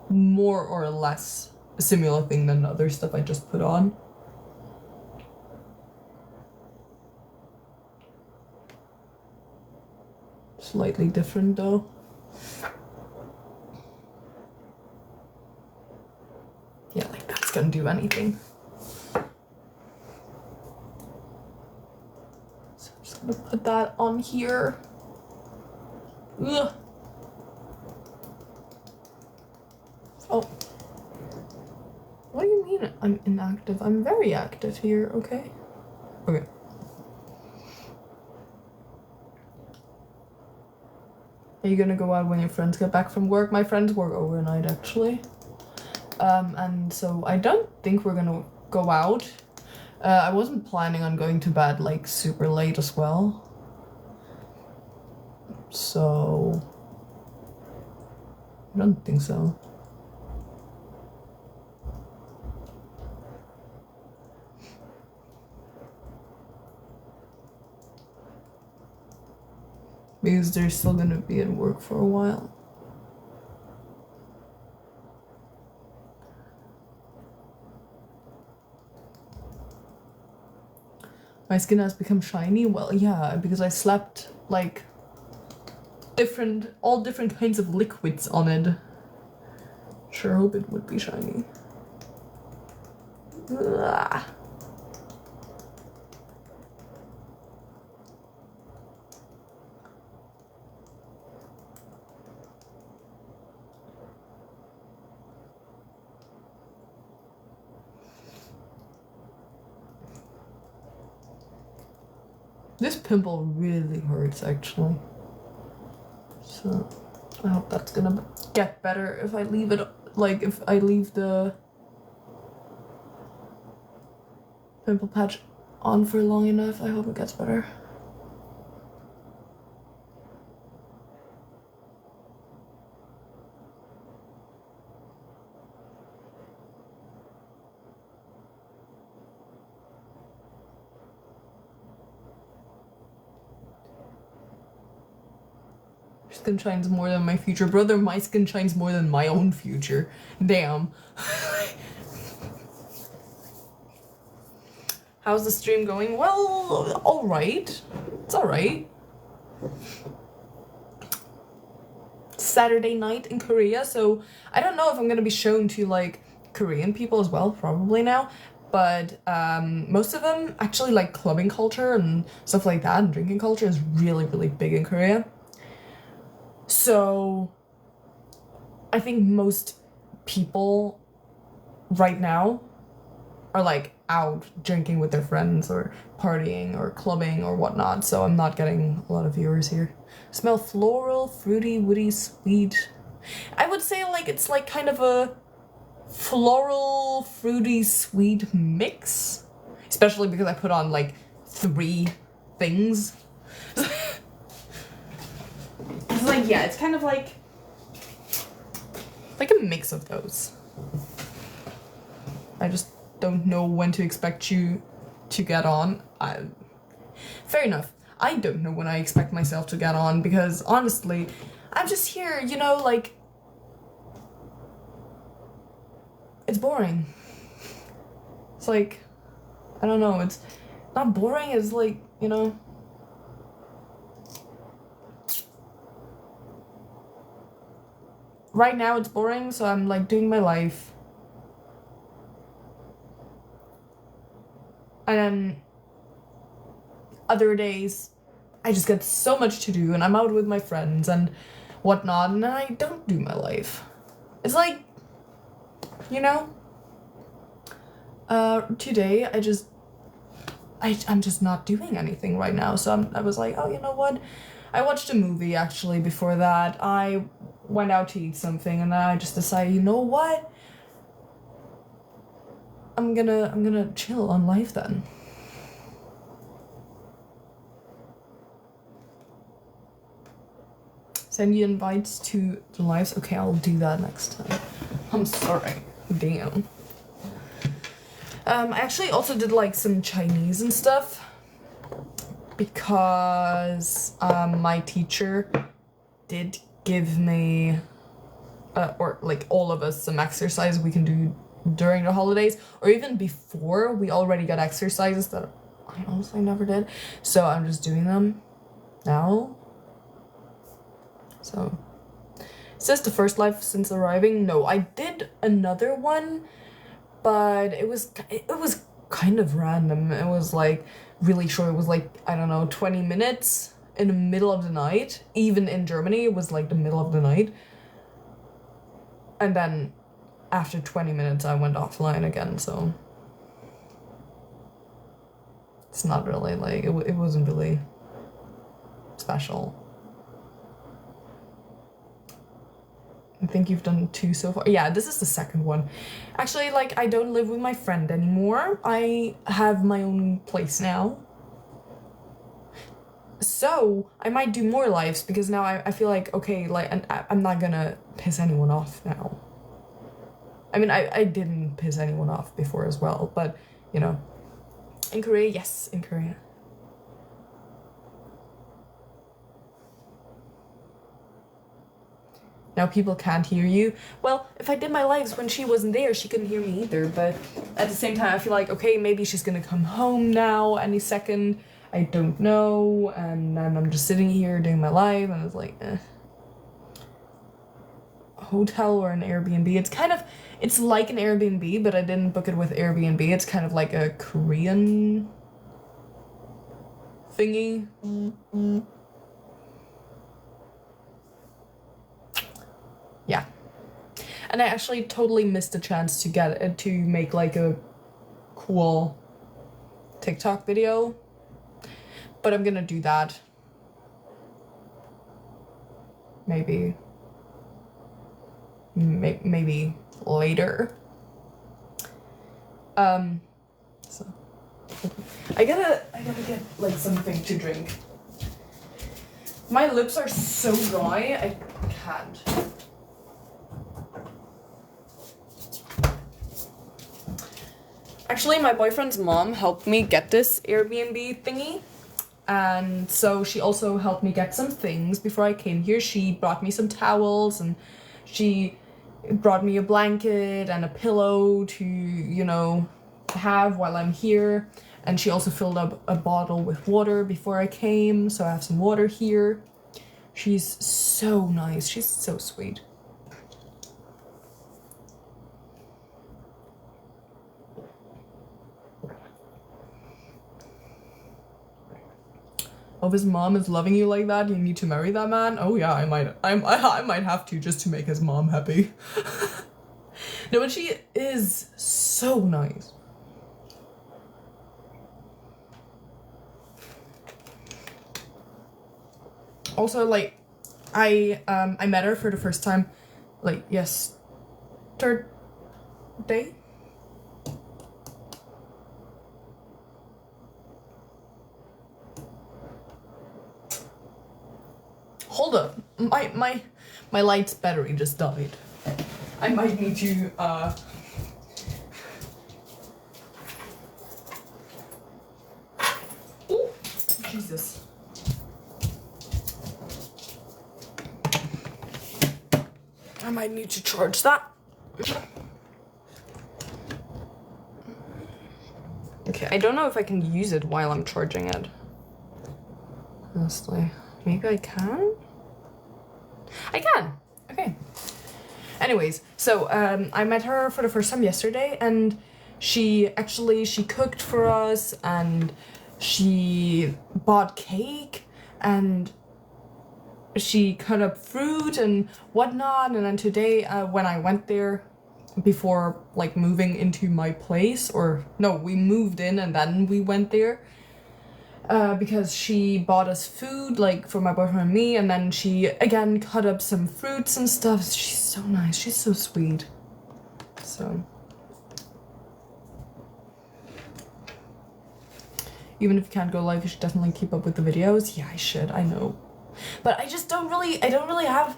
more or less a similar thing than the other stuff I just put on. Slightly different though. Yeah, like that's gonna do anything. So I'm just gonna put that on here. Ugh. Oh. What do you mean I'm inactive? I'm very active here, okay? Okay. Are you gonna go out when your friends get back from work? My friends work overnight actually. And so I don't think we're gonna go out. I wasn't planning on going to bed like super late as well. So I don't think so. Because they're still gonna be at work for a while. My skin has become shiny. Well, yeah, because I slapped like all different kinds of liquids on it. Sure hope it would be shiny. Ugh. This pimple really hurts actually. So I hope that's gonna get better if I leave it, like if I leave the pimple patch on for long enough. I hope it gets better. Your skin shines more than my future. Brother, my skin shines more than my own future. Damn. How's the stream going? Well, alright. It's alright. Saturday night in Korea, so I don't know if I'm gonna be shown to like Korean people as well, probably now. But most of them actually like clubbing culture and stuff like that, and drinking culture is really, really big in Korea. So I think most people right now are like out drinking with their friends or partying or clubbing or whatnot, so I'm not getting a lot of viewers here. Smell floral, fruity, woody, sweet. I would say like it's like kind of a floral, fruity, sweet mix, especially because I put on like 3 things. It's like, yeah, it's kind of like a mix of those. I just don't know when to expect you to get on. Fair enough. I don't know when I expect myself to get on, because honestly, I'm just here, you know, like, it's boring. It's like, I don't know, it's not boring, it's like, you know, right now it's boring, so I'm like doing my life. And then other days, I just get so much to do, and I'm out with my friends and whatnot, and then I don't do my life. It's like, you know, today I'm just not doing anything right now, so I was like, oh, you know what? I watched a movie actually before that. I went out to eat something, and then I just decided, you know what? I'm gonna chill on life then. Send you invites to the lives. Okay, I'll do that next time. I'm sorry. Damn. I actually also did like some Chinese and stuff, because my teacher did give me or like all of us some exercise we can do during the holidays, or even before. We already got exercises that I honestly never did, so I'm just doing them now. So, is this the first live since arriving? No, I did another one, but it was kind of random. It was like really short. It was like, I don't know, 20 minutes in the middle of the night. Even in Germany, it was like the middle of the night. And then after 20 minutes, I went offline again, so it's not really like, it wasn't really special. I think you've done 2 so far. Yeah, this is the second one. Actually, like, I don't live with my friend anymore. I have my own place now. So, I might do more lives, because now I feel like, okay, like, and I'm not gonna piss anyone off now. I mean, I didn't piss anyone off before as well, but, you know. In Korea, yes, in Korea. now people can't hear you. Well, if I did my lives when she wasn't there, she couldn't hear me either, but at the same time I feel like, okay, maybe she's gonna come home now any second. I don't know, and then I'm just sitting here doing my live, and it's like, A hotel or an Airbnb. It's like an Airbnb, but I didn't book it with Airbnb. It's kind of like a Korean thingy. Yeah. And I actually totally missed a chance to get it, to make like a cool TikTok video. But I'm gonna do that. Maybe later. So I gotta get like something to drink. My lips are so dry, I can't. Actually, my boyfriend's mom helped me get this Airbnb thingy. And so she also helped me get some things before I came here. She brought me some towels, and she brought me a blanket and a pillow to, you know, have while I'm here. And she also filled up a bottle with water before I came, so I have some water here. She's so nice. She's so sweet. Oh, his mom is loving you like that? You need to marry that man? Oh yeah, I might have to, just to make his mom happy. No, but she is so nice. Also, like, I met her for the first time, like, yesterday. Hold up, my light's battery just died. I might need to Oh, Jesus. I might need to charge that. Okay, I don't know if I can use it while I'm charging it. Honestly, maybe I can? I can! Okay. Anyways, so I met her for the first time yesterday, and she cooked for us, and she bought cake, and she cut up fruit and whatnot. And then today, when I went there, before like moving into my place, or no, we moved in and then we went there, because she bought us food, like for my boyfriend and me, and then she again cut up some fruits and stuff. She's so nice, she's so sweet. So even if you can't go live, you should definitely keep up with the videos. Yeah, I should, I know. But I don't really have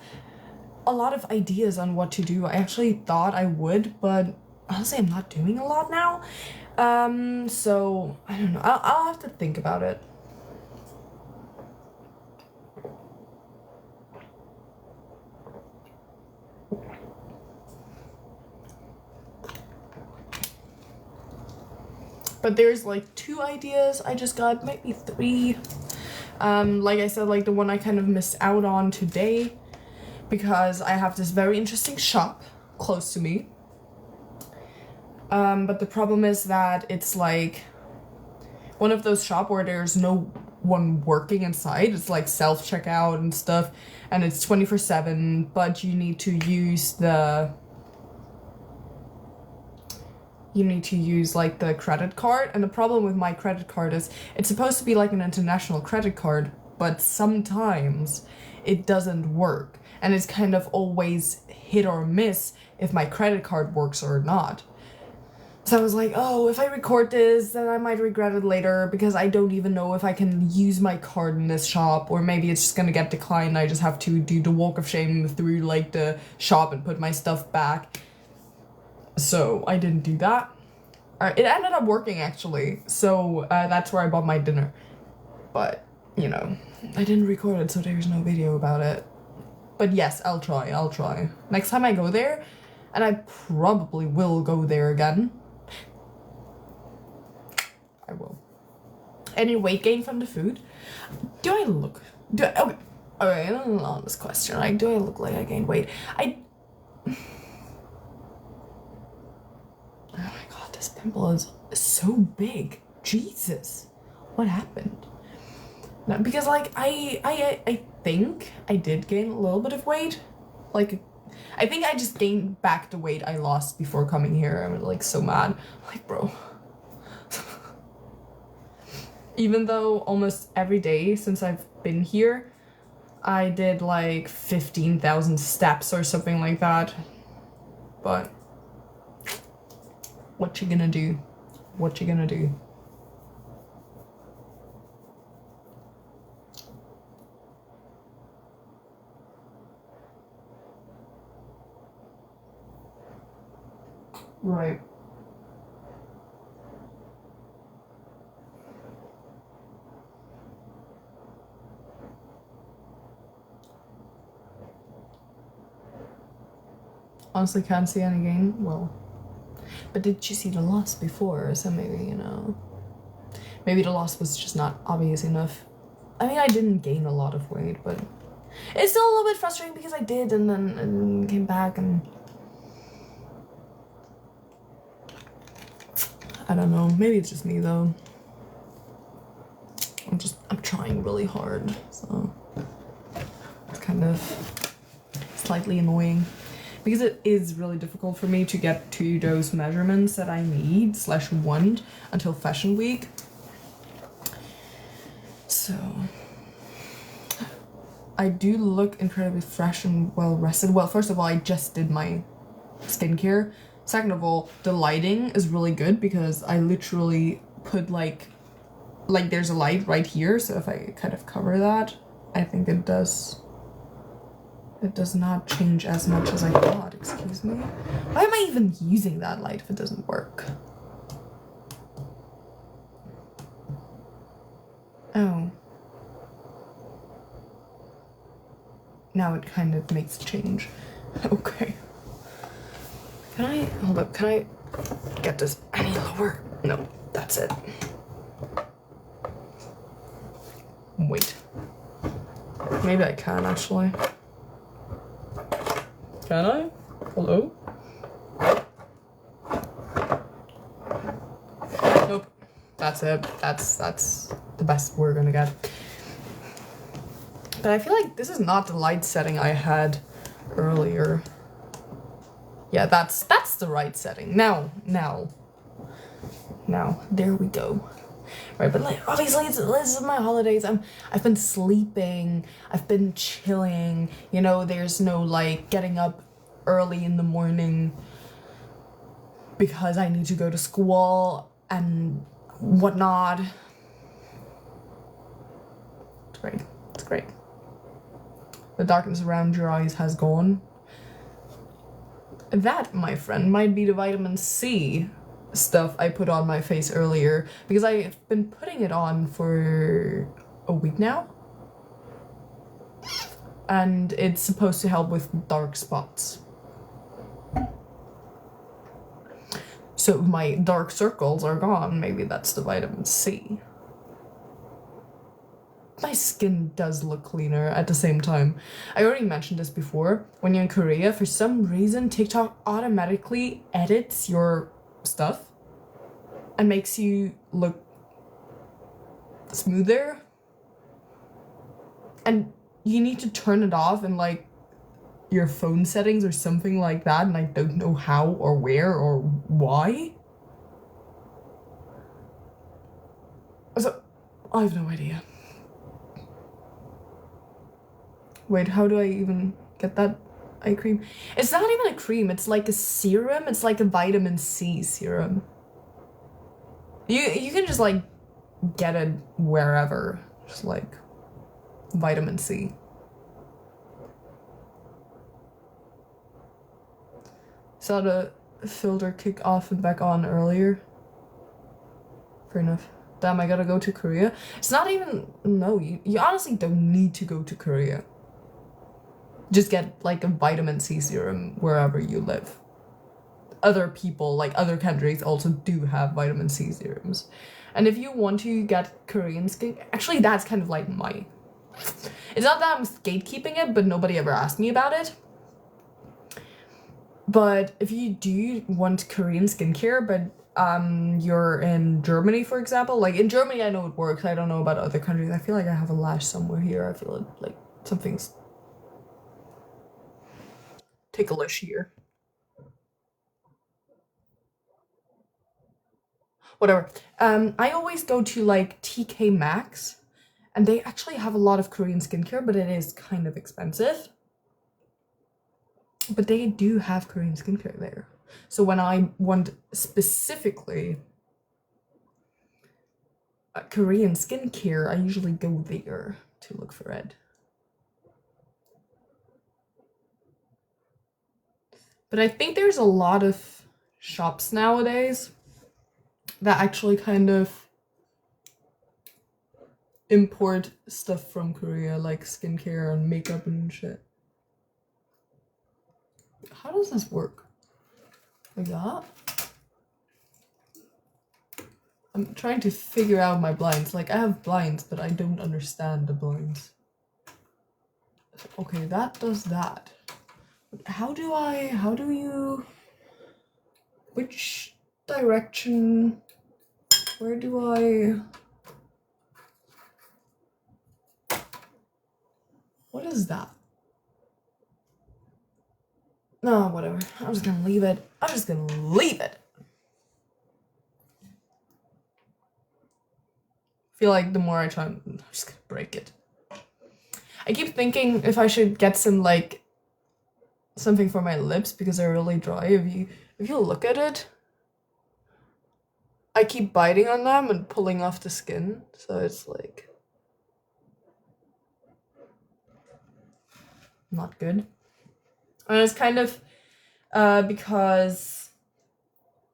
a lot of ideas on what to do. I actually thought I would, but honestly I'm not doing a lot now. So I don't know. I'll have to think about it. But there's like 2 ideas I just got, maybe 3. Like I said, like the one I kind of missed out on today, because I have this very interesting shop close to me. But the problem is that it's like one of those shops where there's no one working inside. It's like self-checkout and stuff, and it's 24/7, but you need to use like the credit card. And the problem with my credit card is it's supposed to be like an international credit card, but sometimes it doesn't work, and it's kind of always hit or miss if my credit card works or not. So I was like, oh, if I record this, then I might regret it later, because I don't even know if I can use my card in this shop, or maybe it's just gonna get declined. I just have to do the walk of shame through like the shop and put my stuff back. So I didn't do that. It ended up working actually, so that's where I bought my dinner. But, you know, I didn't record it, so there's no video about it. But yes, I'll try. Next time I go there, and I probably will go there again. I will. Any weight gain from the food? Do I look... okay, an honest question. Like, do I look like I gained weight? Oh my god, this pimple is so big. Jesus. What happened? No, because like I think I did gain a little bit of weight. Like, I think I just gained back the weight I lost before coming here. I'm like so mad. Like, bro. Even though almost every day since I've been here, I did like 15,000 steps or something like that. But what you gonna do? What you gonna do? Right. Honestly, can't see any gain. Well, but did you see the loss before? So maybe, you know, maybe the loss was just not obvious enough. I mean, I didn't gain a lot of weight, but it's still a little bit frustrating because I did and then came back and I don't know. Maybe it's just me though. I'm trying really hard, so it's kind of slightly annoying. Because it is really difficult for me to get to those measurements that I need / want until Fashion Week. So I do look incredibly fresh and well rested. Well, first of all, I just did my skincare. Second of all, the lighting is really good because I literally put like there's a light right here. So if I kind of cover that, I think it does not change as much as I thought. Excuse me. Why am I even using that light if it doesn't work? Oh. Now it kind of makes a change. Okay. Hold up, can I get this any lower? No, that's it. Wait. Maybe I can actually. Can I? Hello? Nope. That's it. That's the best we're gonna get. But I feel like this is not the light setting I had earlier. Yeah, that's the right setting. Now, there we go. Right, but like obviously this is my holidays. I've been sleeping, I've been chilling, you know, there's no like getting up early in the morning because I need to go to school and whatnot. It's great. The darkness around your eyes has gone. That, my friend, might be the vitamin C stuff I put on my face earlier because I've been putting it on for a week now. And it's supposed to help with dark spots. So if my dark circles are gone, maybe that's the vitamin C. My skin does look cleaner at the same time. I already mentioned this before. When you're in Korea, for some reason, TikTok automatically edits your stuff and makes you look smoother. And you need to turn it off in like your phone settings or something like that, and I don't know how or where or why. So, I have no idea. Wait, how do I even get that eye cream? It's not even a cream, it's like a serum. It's like a vitamin C serum. You can just like get it wherever. Just like vitamin C. Saw the filter kick off and back on earlier. Fair enough. Damn, I gotta go to Korea. It's not even, no, you honestly don't need to go to Korea. just get like a vitamin C serum wherever you live. Other people, like other countries, also do have vitamin C serums. And if you want to get Korean skin, actually that's kind of like my, it's not that I'm gatekeeping it, but nobody ever asked me about it. But if you do want Korean skincare, but you're in Germany, for example, like in Germany I know it works, I don't know about other countries. I feel like I have a lash somewhere here. I feel like something's ticklish here. Whatever. I always go to like TK Maxx, and they actually have a lot of Korean skincare, but it is kind of expensive. But they do have Korean skincare there. So when I want specifically Korean skincare, I usually go there to look for it. But I think there's a lot of shops nowadays that actually kind of import stuff from Korea, like skincare and makeup and shit. How does this work? Like that? I'm trying to figure out my blinds. Like, I have blinds, but I don't understand the blinds. Okay, that does that. How do you... Which direction... Where do I... What is that? No, whatever. I'm just gonna leave it. I'm just gonna leave it. I feel like the more I try, I'm just gonna break it. I keep thinking if I should get some, like, something for my lips because they're really dry. If you look at it, I keep biting on them and pulling off the skin, so it's like not good. And it's kind of because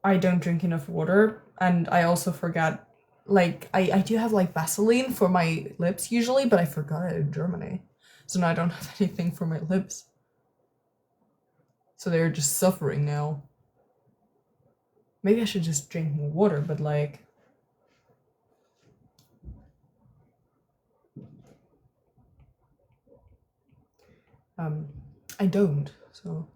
I don't drink enough water, and I also forgot, like, I do have like Vaseline for my lips usually, but I forgot it in Germany, so now I don't have anything for my lips, so they're just suffering now. Maybe I should just drink more water, but like I don't, so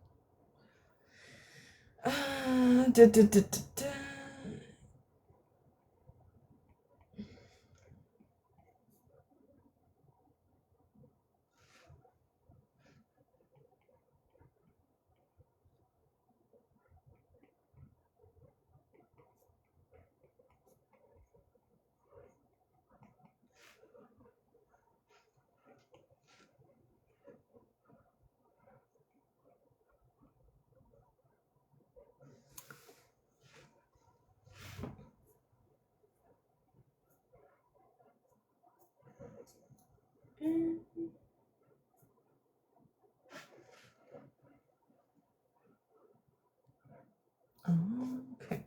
okay.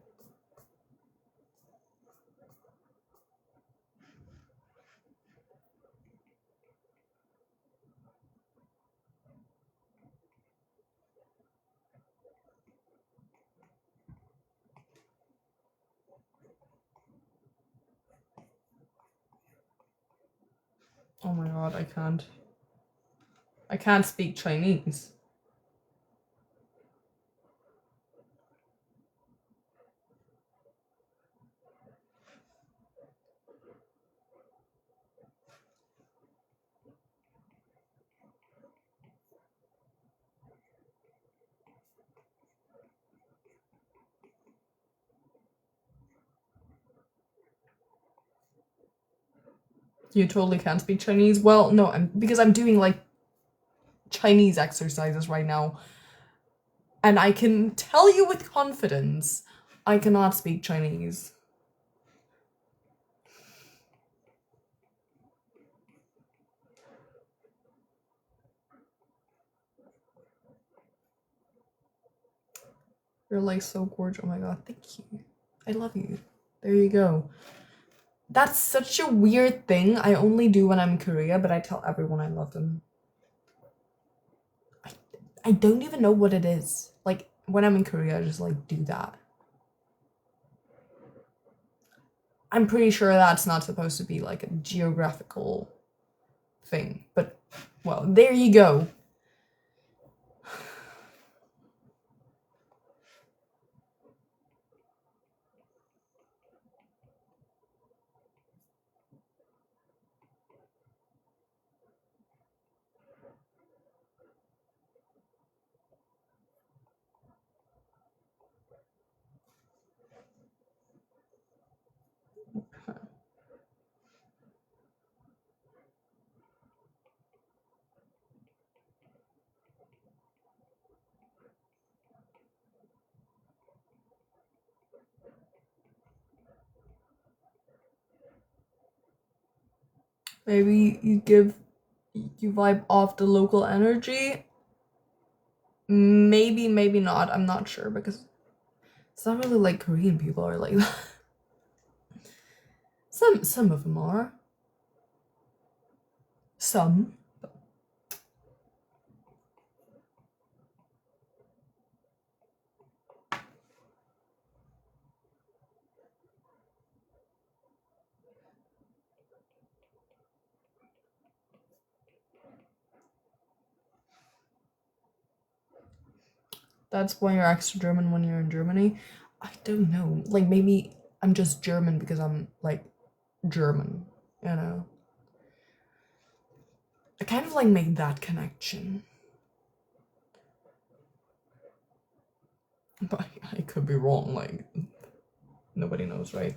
Oh my god, I can't speak Chinese. You totally can't speak Chinese? Well, no, because I'm doing like Chinese exercises right now, and I can tell you with confidence, I cannot speak Chinese. You're like so gorgeous. Oh my god, thank you. I love you. There you go. That's such a weird thing. I only do when I'm in Korea, but I tell everyone I love them. I don't even know what it is. Like, when I'm in Korea, I just, like, do that. I'm pretty sure that's not supposed to be, like, a geographical thing. But, well, there you go. Maybe you vibe off the local energy. Maybe, maybe not. I'm not sure because it's not really like Korean people are like that. Some of them are. Some. That's why you're extra German when you're in Germany. I don't know. Like, maybe I'm just German because I'm, like, German, you know? I kind of, like, made that connection. But I could be wrong, like, nobody knows, right?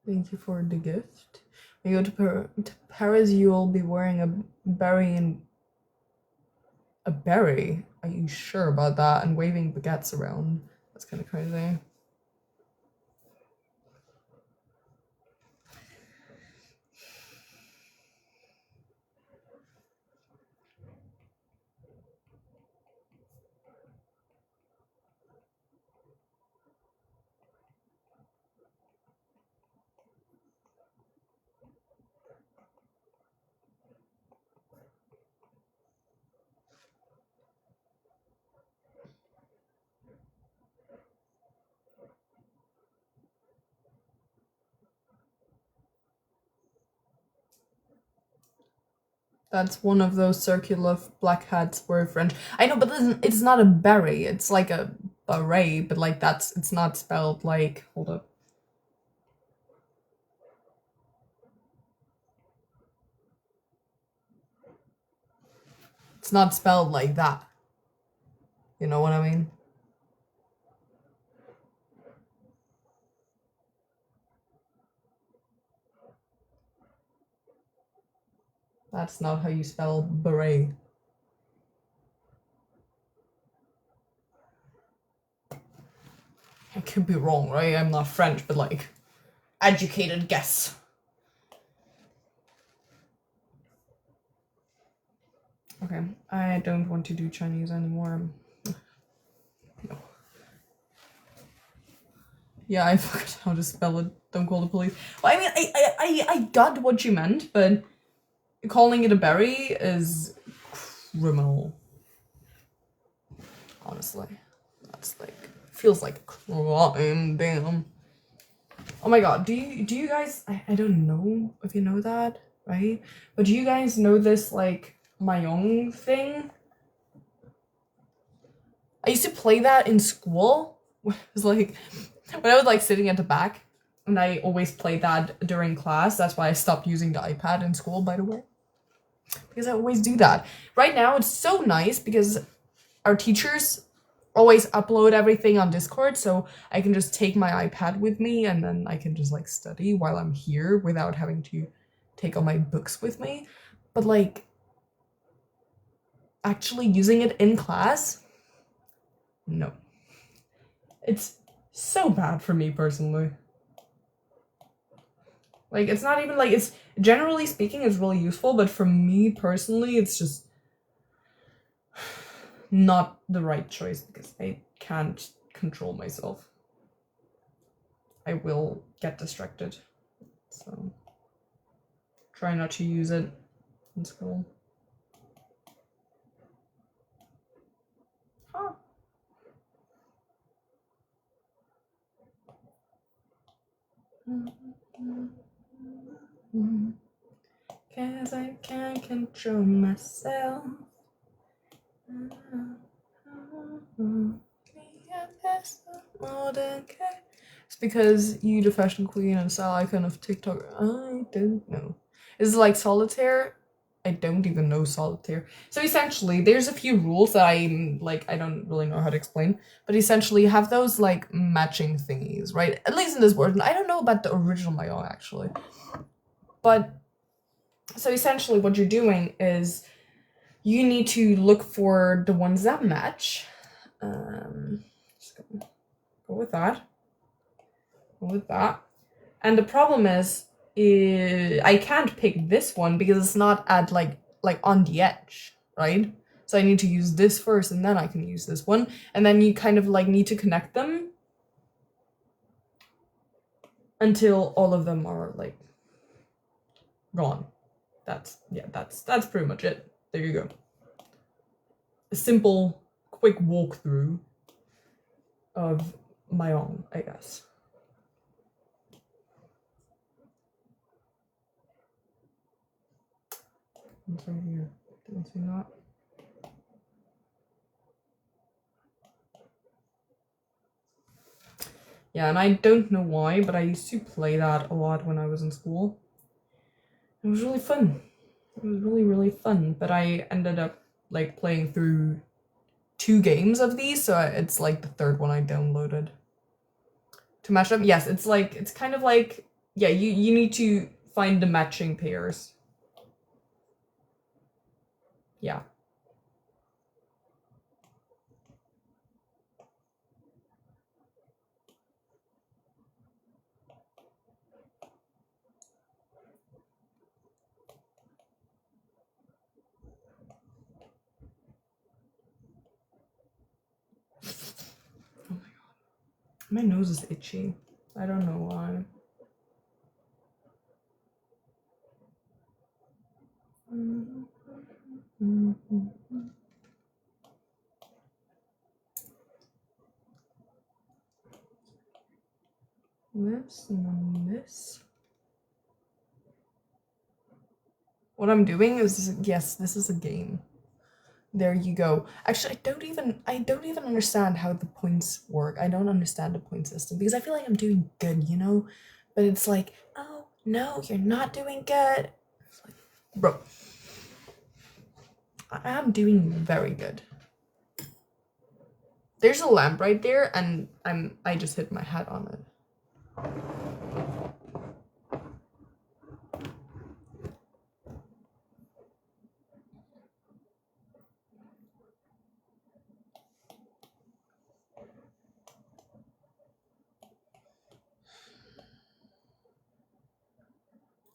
Thank you for the gift. When you go to Paris, you'll be wearing a berry and a berry? Are you sure about that? And waving baguettes around. That's kind of crazy. That's one of those circular black hats where French. I know, but it's not a berry. It's like a beret, but like it's not spelled like. Hold up. It's not spelled like that. You know what I mean? That's not how you spell beret. I could be wrong, right? I'm not French, but like, educated guess. Okay, I don't want to do Chinese anymore. No. Yeah, I forgot how to spell it. Don't call the police. Well, I mean, I got what you meant, but calling it a berry is criminal. Honestly, that's like feels like a crime. Damn. Oh my god, do you guys? I don't know if you know that, right? But do you guys know this like Mahjong thing? I used to play that in school. It was like when I was like sitting at the back, and I always played that during class. That's why I stopped using the iPad in school, by the way. Because I always do that. Right now, it's so nice because our teachers always upload everything on Discord, so I can just take my iPad with me and then I can just like study while I'm here without having to take all my books with me. But like actually using it in class, no. It's so bad for me personally. Like, it's not even like, it's generally speaking, it's really useful, but for me personally, it's just not the right choice because I can't control myself. I will get distracted. So, try not to use it in school. Huh. Cause I can't control myself. It's because you, the fashion queen, and style icon of TikTok. I don't know. Is it like solitaire? I don't even know solitaire. So essentially, there's a few rules that I'm like, I don't really know how to explain, but essentially you have those like matching thingies, right? At least in this version. I don't know about the original Mahjong actually. But so essentially what you're doing is you need to look for the ones that match. Just go with that. Go with that. And the problem is I can't pick this one because it's not at like on the edge, right? So I need to use this first and then I can use this one. And then you kind of like need to connect them until all of them are like gone. That's pretty much it. There you go. A simple, quick walkthrough of my own, I guess. It's right here. Didn't see that. Yeah, and I don't know why, but I used to play that a lot when I was in school. It was really fun. It was really, really fun. But I ended up like playing through 2 games of these, so it's like the 3rd one I downloaded. To match up? Yes, it's like, it's kind of like, yeah, you need to find the matching pairs. Yeah. Oh my god. My nose is itchy. I don't know why. This and then this. What I'm doing is, yes, this is a game. There you go. Actually, I don't even understand how the points work. I don't understand the point system because I feel like I'm doing good, you know? But it's like, oh, no, you're not doing good. It's like, bro, I am doing very good. There's a lamp right there and I just hit my head on it.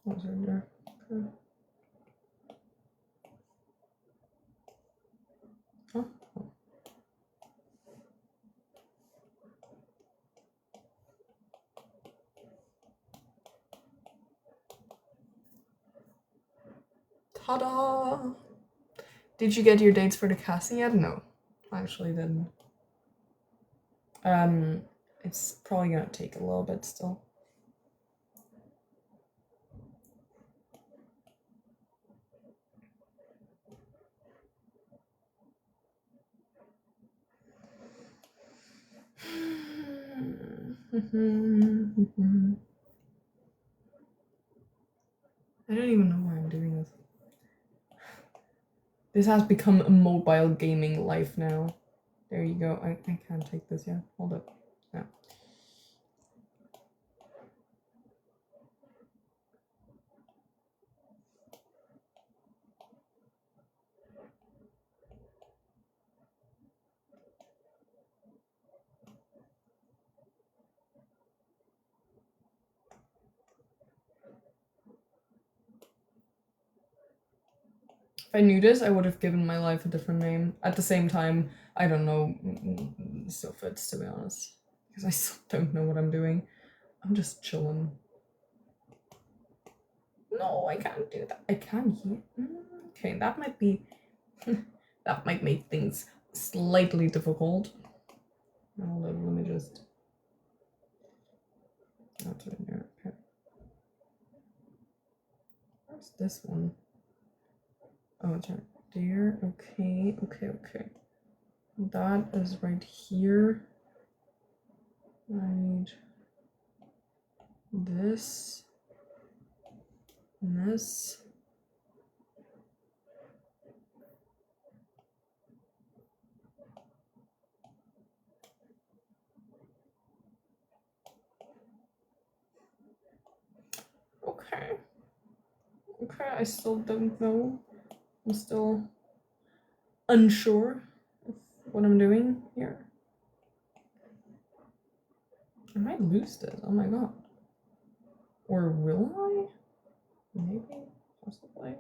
What's right there? Okay. Oh. Ta-da! Did you get your dates for the casting yet? No, I actually didn't. It's probably gonna take a little bit still. I don't even know why I'm doing this. This has become a mobile gaming life now. There you go. I can't take this yet. Hold up. Yeah. If I knew this, I would have given my life a different name. At the same time, I don't know still fits, to be honest. Because I still don't know what I'm doing. I'm just chilling. No, I can't do that. I can hear. Okay, that might be... that might make things slightly difficult. Hold on, let me just... That's right there. Okay. Where's this one? Oh, it's right there. Okay, okay, okay. That is right here. I need this and this. Okay. Okay, I still don't know. I'm still unsure of what I'm doing here. I might lose this. Oh my god. Or will I? Maybe, possibly.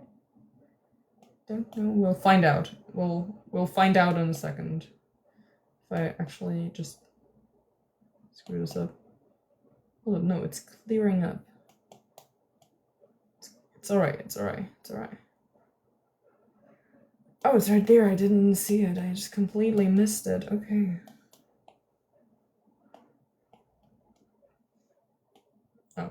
Don't know. We'll find out. We'll find out in a second. If I actually just screw this up. Oh no, it's clearing up. It's alright, it's alright, it's alright. Oh, it's right there. I didn't see it. I just completely missed it. Okay. Oh.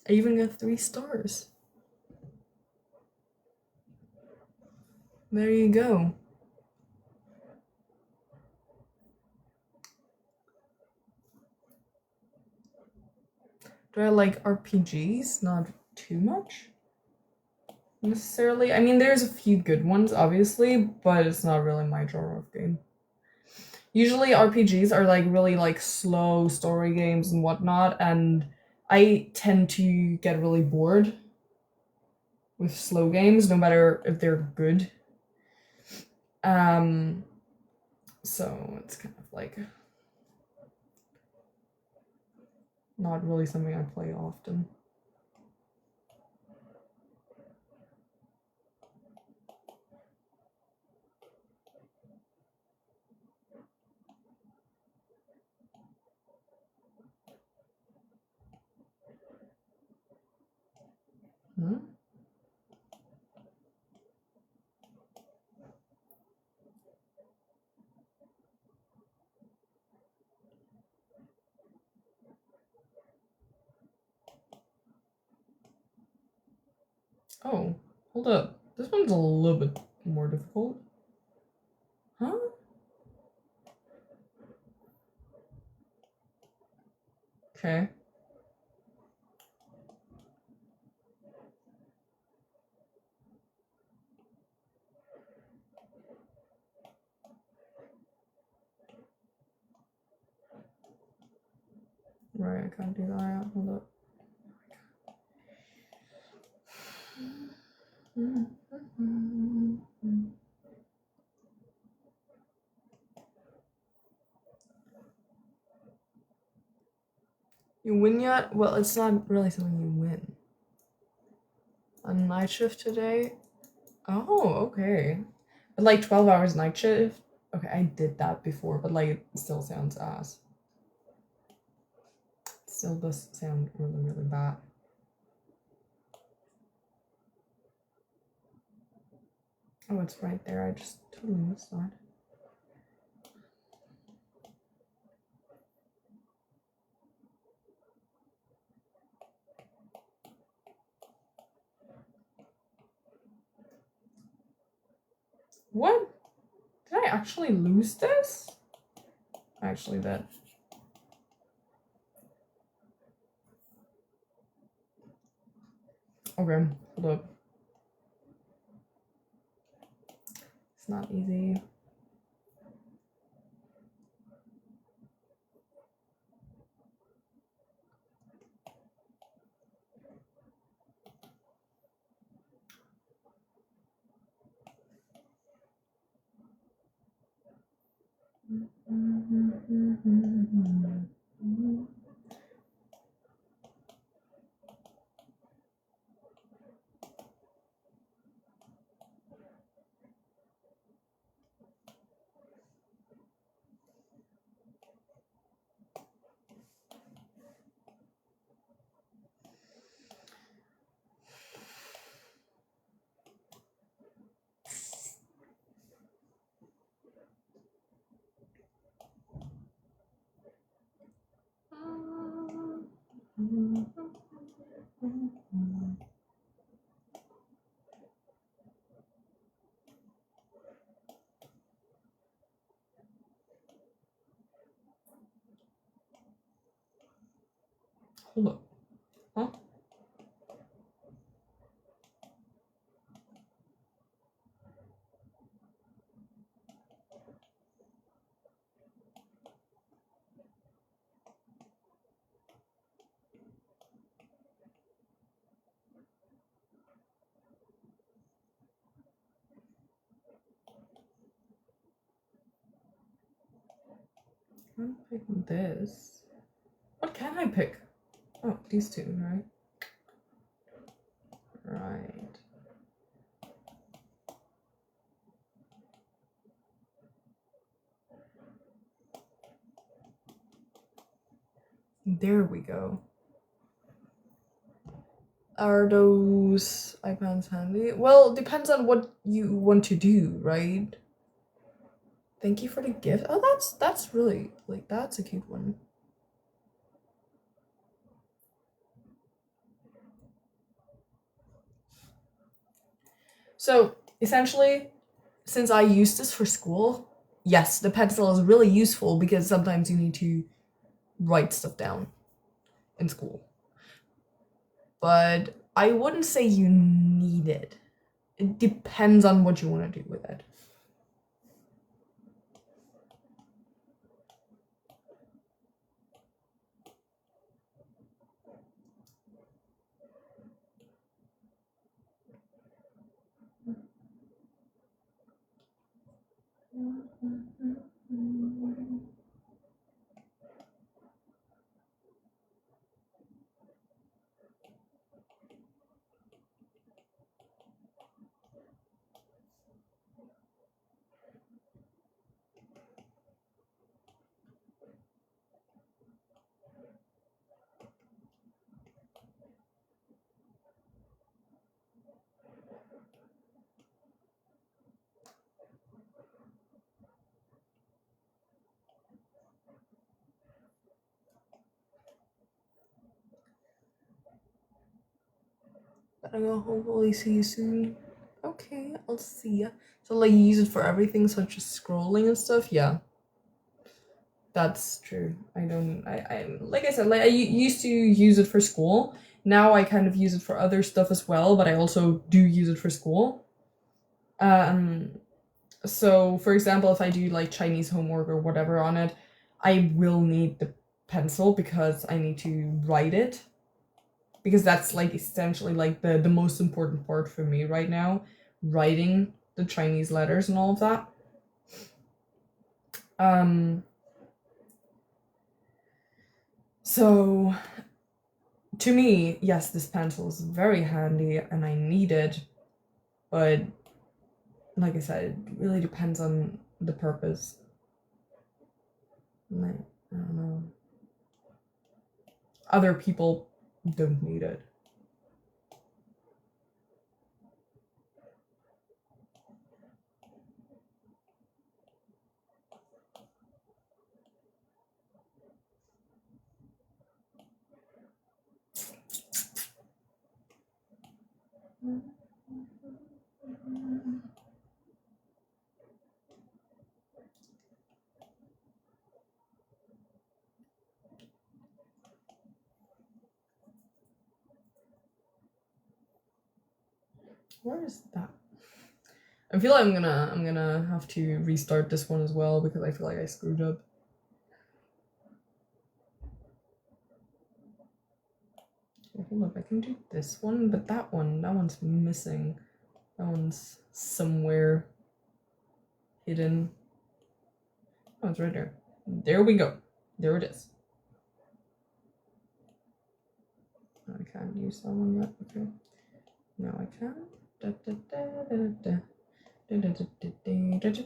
I even got 3 stars. There you go. Do I like RPGs? Not too much, necessarily. I mean, there's a few good ones, obviously, but it's not really my genre of game. Usually RPGs are like really like slow story games and whatnot, and I tend to get really bored with slow games, no matter if they're good. So it's kind of like not really something I play often. Oh, hold up. This one's a little bit more difficult. Huh? Okay. Right, I can't do that. Hold up. You win yet? Well, it's not really something you win. A night shift today? Oh, okay. But like 12 hours night shift? Okay, I did that before, but like it still sounds ass. It still does sound really, really bad. Oh, it's right there. I just totally missed that. What? Did I actually lose this? I actually did. Okay, hold up. It's not easy. Hold up. Huh? I'm picking this. What can I pick? Oh, these two, right? Right. There we go. Are those iPads handy? Well, depends on what you want to do, right? Thank you for the gift. Oh, that's really, like, that's a cute one. So, essentially, since I use this for school, yes, the pencil is really useful because sometimes you need to write stuff down in school. But I wouldn't say you need it. It depends on what you want to do with it. But I will hopefully see you soon. Okay, I'll see ya. So like you use it for everything such as scrolling and stuff? Yeah. That's true. I like I said, like I used to use it for school. Now I kind of use it for other stuff as well, but I also do use it for school. So for example, if I do like Chinese homework or whatever on it, I will need the pencil because I need to write it. Because that's like essentially like the most important part for me right now, writing the Chinese letters and all of that. So to me, yes, this pencil is very handy and I need it, but like I said, it really depends on the purpose. Like, I don't know. Other people don't need it. Where is that? I feel like I'm gonna have to restart this one as well because I feel like I screwed up. Hold up, I can do this one, but that one's missing. That one's somewhere hidden. Oh, it's right there. There we go. There it is. I can't use that one yet. Okay. Now I can. Da, da, da, da, da, da, da, da, da, da, da, da.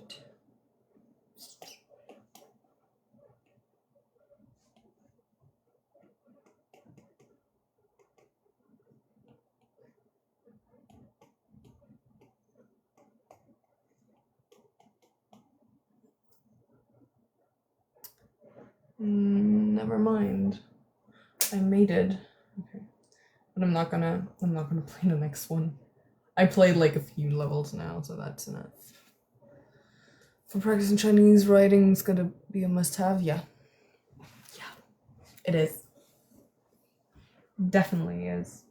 Never mind. I made it. Okay. But I'm not gonna play the next one. I played like a few levels now, so that's enough. For practicing Chinese, writing is gonna be a must-have. Yeah, it is. Definitely is.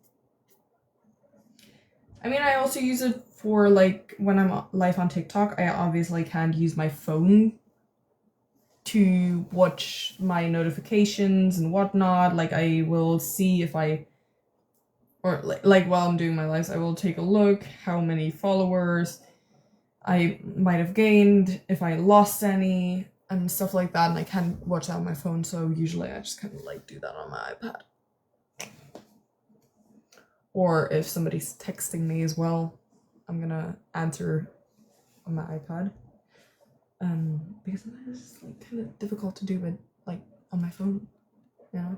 I mean, I also use it for like when I'm live on TikTok. I obviously can't use my phone to watch my notifications and whatnot. Like I will see if I, or like while I'm doing my lives, I will take a look how many followers I might have gained, if I lost any, and stuff like that, and I can't watch that on my phone, so usually I just kind of like do that on my iPad. Or if somebody's texting me as well, I'm gonna answer on my iPad. Because it's like kind of difficult to do it like on my phone, you know?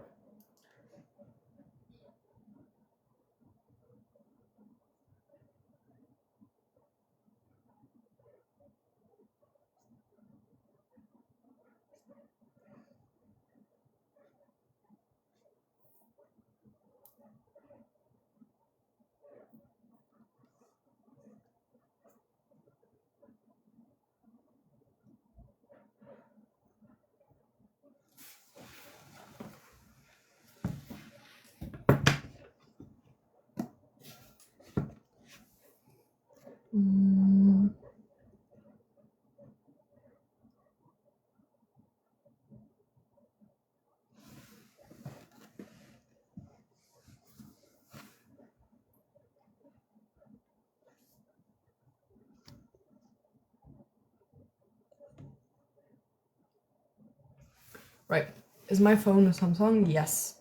Right. Is my phone a Samsung? Yes.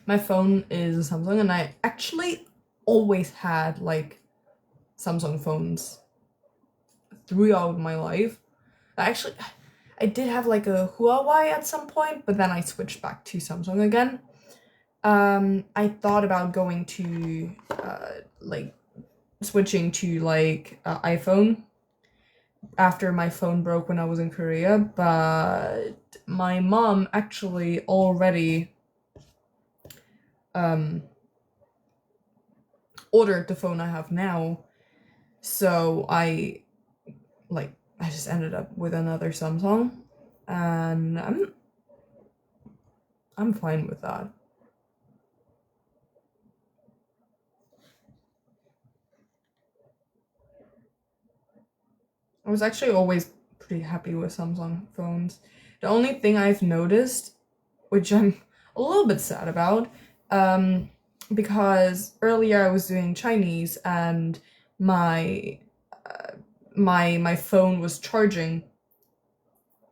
My phone is a Samsung, and I actually always had like Samsung phones throughout my life. I did have like a Huawei at some point, but then I switched back to Samsung again. I thought about going to like switching to like iPhone after my phone broke when I was in Korea, but my mom actually already ordered the phone I have now, so I just ended up with another Samsung, and I'm fine with that. I was actually always pretty happy with Samsung phones. The only thing I've noticed, which I'm a little bit sad about, because earlier I was doing Chinese and my my phone was charging,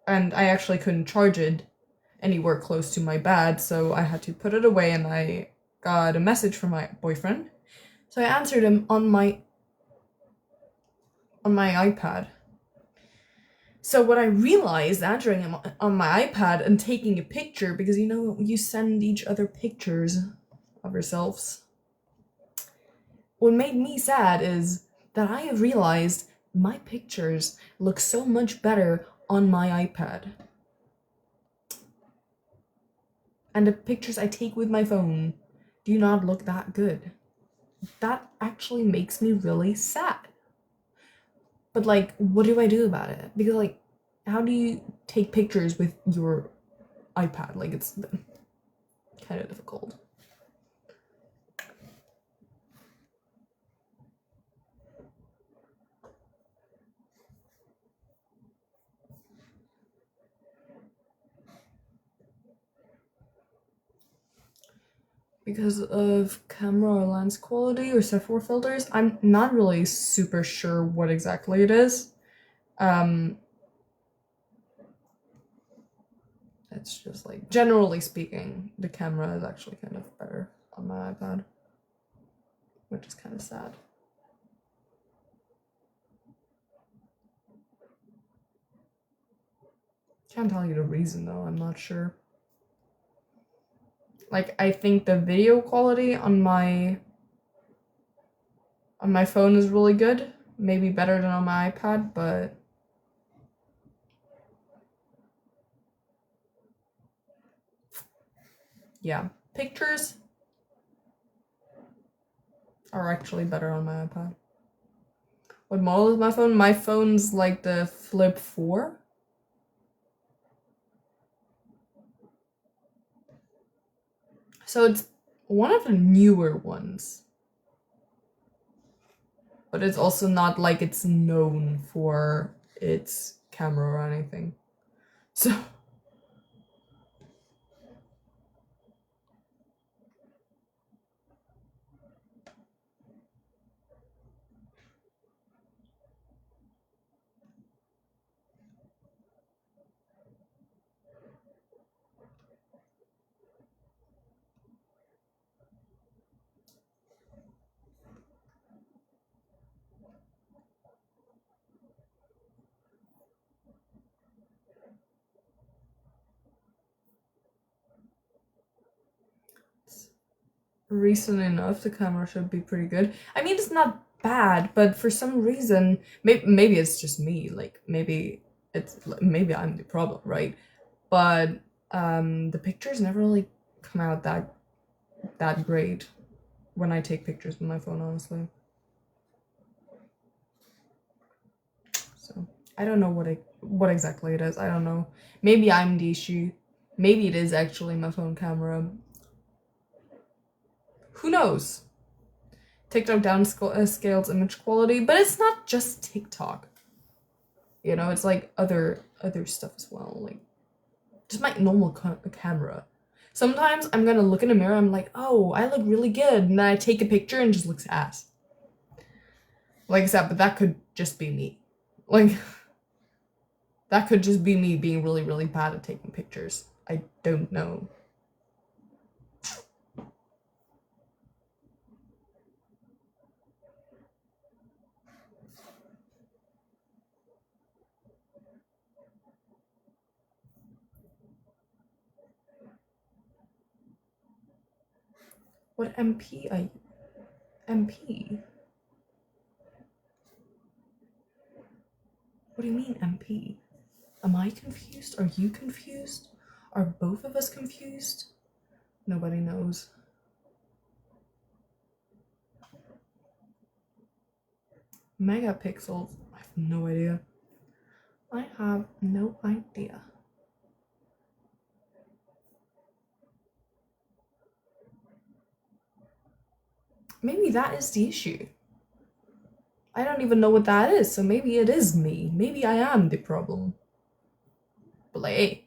and I actually couldn't charge it anywhere close to my bed, so I had to put it away, and I got a message from my boyfriend. So I answered him on my iPad. So what I realized answering him on my iPad and taking a picture, because you know you send each other pictures of yourselves. What made me sad is that I have realized my pictures look so much better on my iPad. And the pictures I take with my phone do not look that good. That actually makes me really sad. But like, what do I do about it? Because like, how do you take pictures with your iPad? Like, it's kind of difficult. because of camera or lens quality or software filters. I'm not really super sure what exactly it is. It's just like, generally speaking, the camera is actually kind of better on my iPad, which is kind of sad. Can't tell you the reason though, I'm not sure. Like, I think the video quality on my phone is really good. Maybe better than on my iPad, but yeah. Pictures are actually better on my iPad. What model is my phone? My phone's like the Flip 4. So it's one of the newer ones. But it's also not like it's known for its camera or anything. So recent enough, the camera should be pretty good. I mean, it's not bad, but for some reason, maybe it's just me. Like maybe I'm the problem, right? But the pictures never really come out that great when I take pictures with my phone, honestly. So I don't know what exactly it is. I don't know. Maybe I'm the issue. Maybe it is actually my phone camera. Who knows? TikTok downscales image quality, but it's not just TikTok. You know, it's like other stuff as well. Like just my normal camera. Sometimes I'm gonna look in the mirror. I'm like, oh, I look really good, and then I take a picture and it just looks ass. Like I said, but that could just be me. Like that could just be me being really, really bad at taking pictures. I don't know. What MP are you? MP? What do you mean MP? Am I confused? Are you confused? Are both of us confused? Nobody knows. Megapixels? I have no idea. I have no idea. Maybe that is the issue. I don't even know what that is, so maybe it is me. Maybe I am the problem. Blight.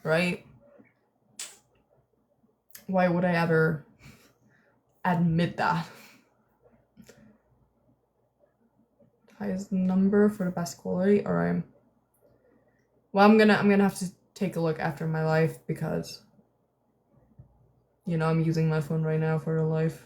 Right? Why would I ever admit that? Highest number for the best quality? Alright. Well, I'm gonna have to take a look after my life because, you know, I'm using my phone right now for the life.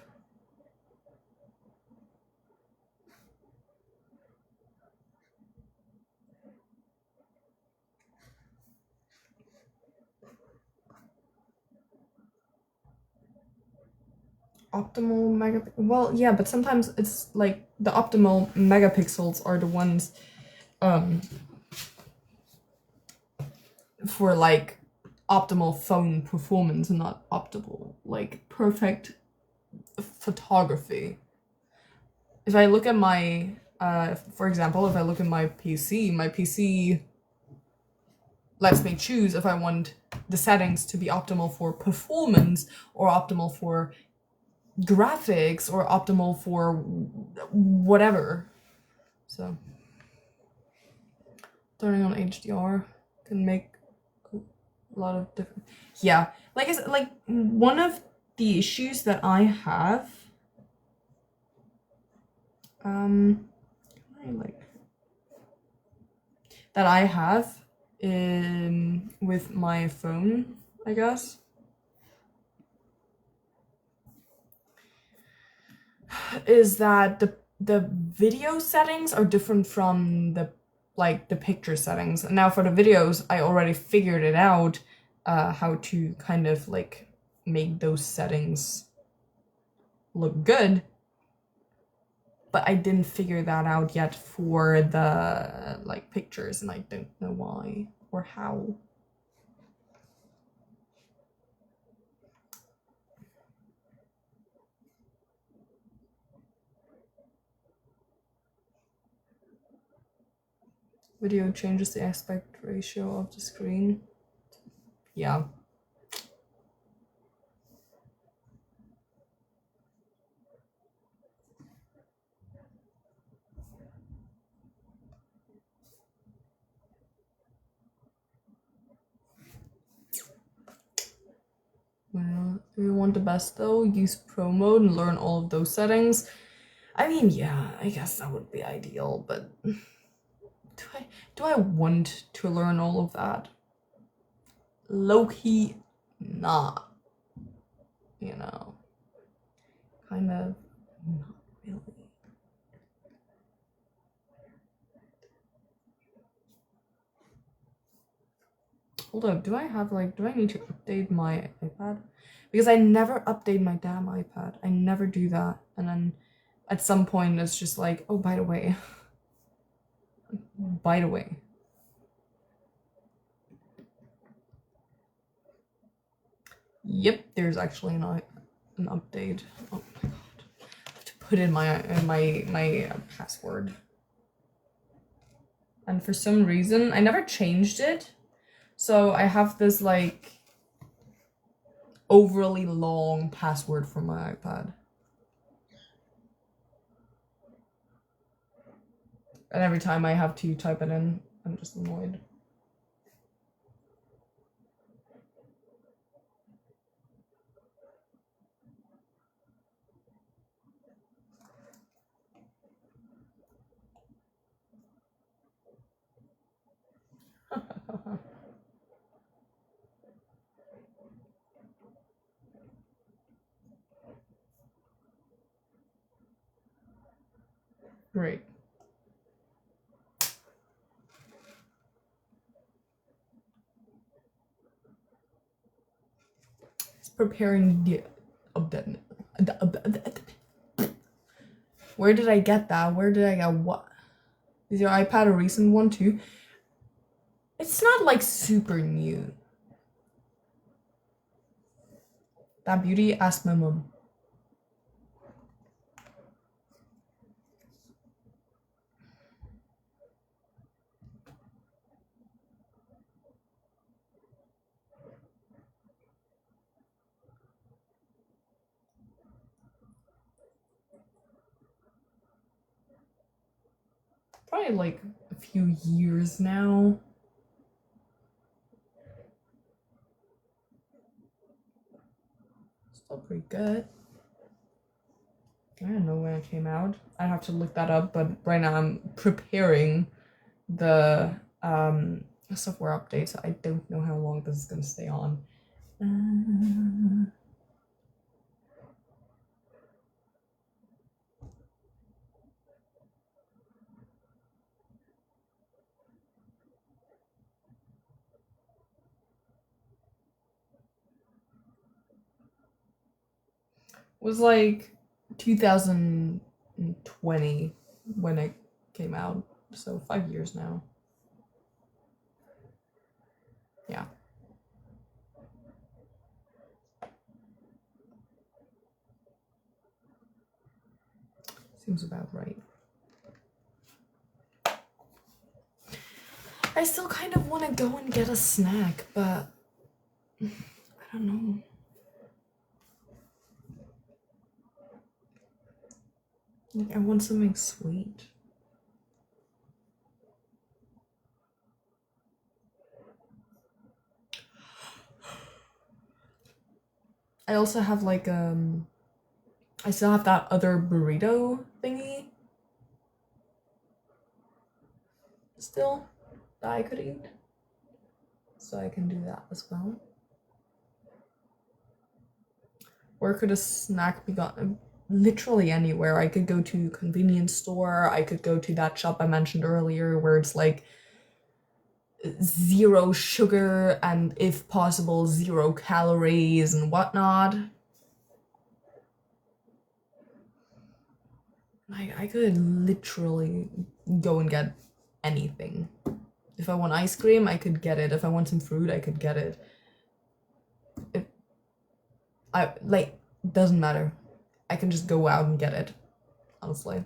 Optimal megapixel. Well, yeah, but sometimes it's like the optimal megapixels are the ones for like optimal phone performance, not optimal like perfect photography. If I look at my for example, if I look at my PC lets me choose if I want the settings to be optimal for performance or optimal for graphics or optimal for whatever. So turning on HDR can make a lot of different, yeah, like it's like one of the issues that I have, that I have with my phone, I guess, is that the video settings are different from the picture settings. Now for the videos, I already figured it out, how to kind of like make those settings look good, but I didn't figure that out yet for the like pictures, and I don't know why or how. Video changes the aspect ratio of the screen. Yeah. Well, if you want the best though, use Pro Mode and learn all of those settings. I mean, yeah, I guess that would be ideal, but do I want to learn all of that? Low-key, not. You know, kind of not really. Hold up, do I need to update my iPad? Because I never update my damn iPad. I never do that. And then at some point it's just like, oh, by the way. By the way. Yep, there's actually an update. Oh my god. I have to put in my password. And for some reason, I never changed it. So I have this like overly long password for my iPad. And every time I have to type it in, I'm just annoyed. Great. It's preparing the Where did I get that? Where did I get what? Is your iPad a recent one too? It's not like super new. That beauty, ask my mom. Probably like a few years now. Still pretty good. I don't know when it came out. I have to look that up, but right now I'm preparing the software update, so I don't know how long this is gonna stay on. Was like 2020 when it came out, so 5 years now. Yeah. Seems about right. I still kind of want to go and get a snack, but I don't know. Like, I want something sweet. I also have like I still have that other burrito thingy still that I could eat, so I can do that as well. Where could a snack be gotten? Literally anywhere. I could go to a convenience store, I could go to that shop I mentioned earlier where it's like 0 sugar and if possible 0 calories and whatnot. I could literally go and get anything. If I want ice cream, I could get it. If I want some fruit, I could get it. If I like, doesn't matter. I can just go out and get it, honestly.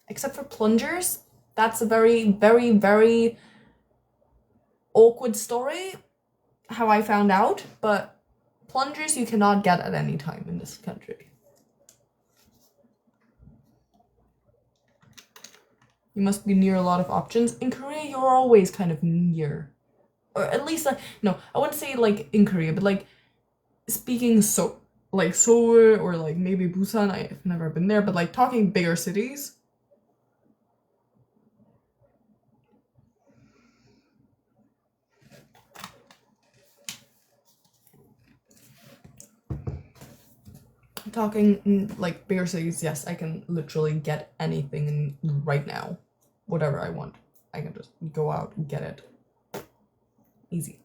Except for plungers. That's a very, very, very awkward story, how I found out, but plungers you cannot get at any time in this country. You must be near a lot of options. In Korea, you're always kind of near. Or at least, no, I wouldn't say like in Korea, but like speaking like Seoul or like maybe Busan, I've never been there, but like talking bigger cities. Talking like bigger cities, yes, I can literally get anything right now. Whatever I want. I can just go out and get it. Easy.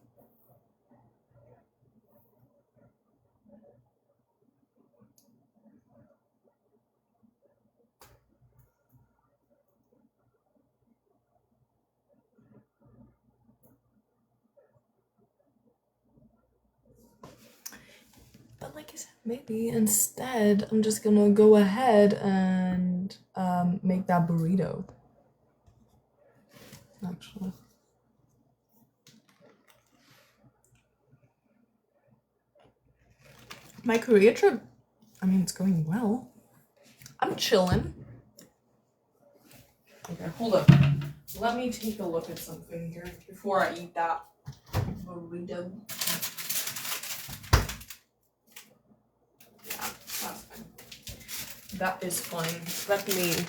But like I said, maybe instead I'm just gonna go ahead and make that burrito. Actually. My Korea trip, I mean, it's going well. I'm chilling. Okay, hold up. Let me take a look at something here before I eat that burrito. Yeah, that's fine. That is fine. Let me...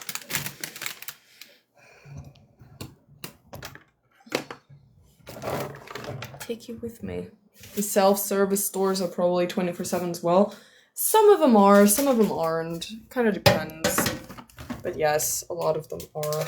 take you with me. The self-service stores are probably 24/7 as well. Some of them are, some of them aren't. Kind of depends. But yes, a lot of them are.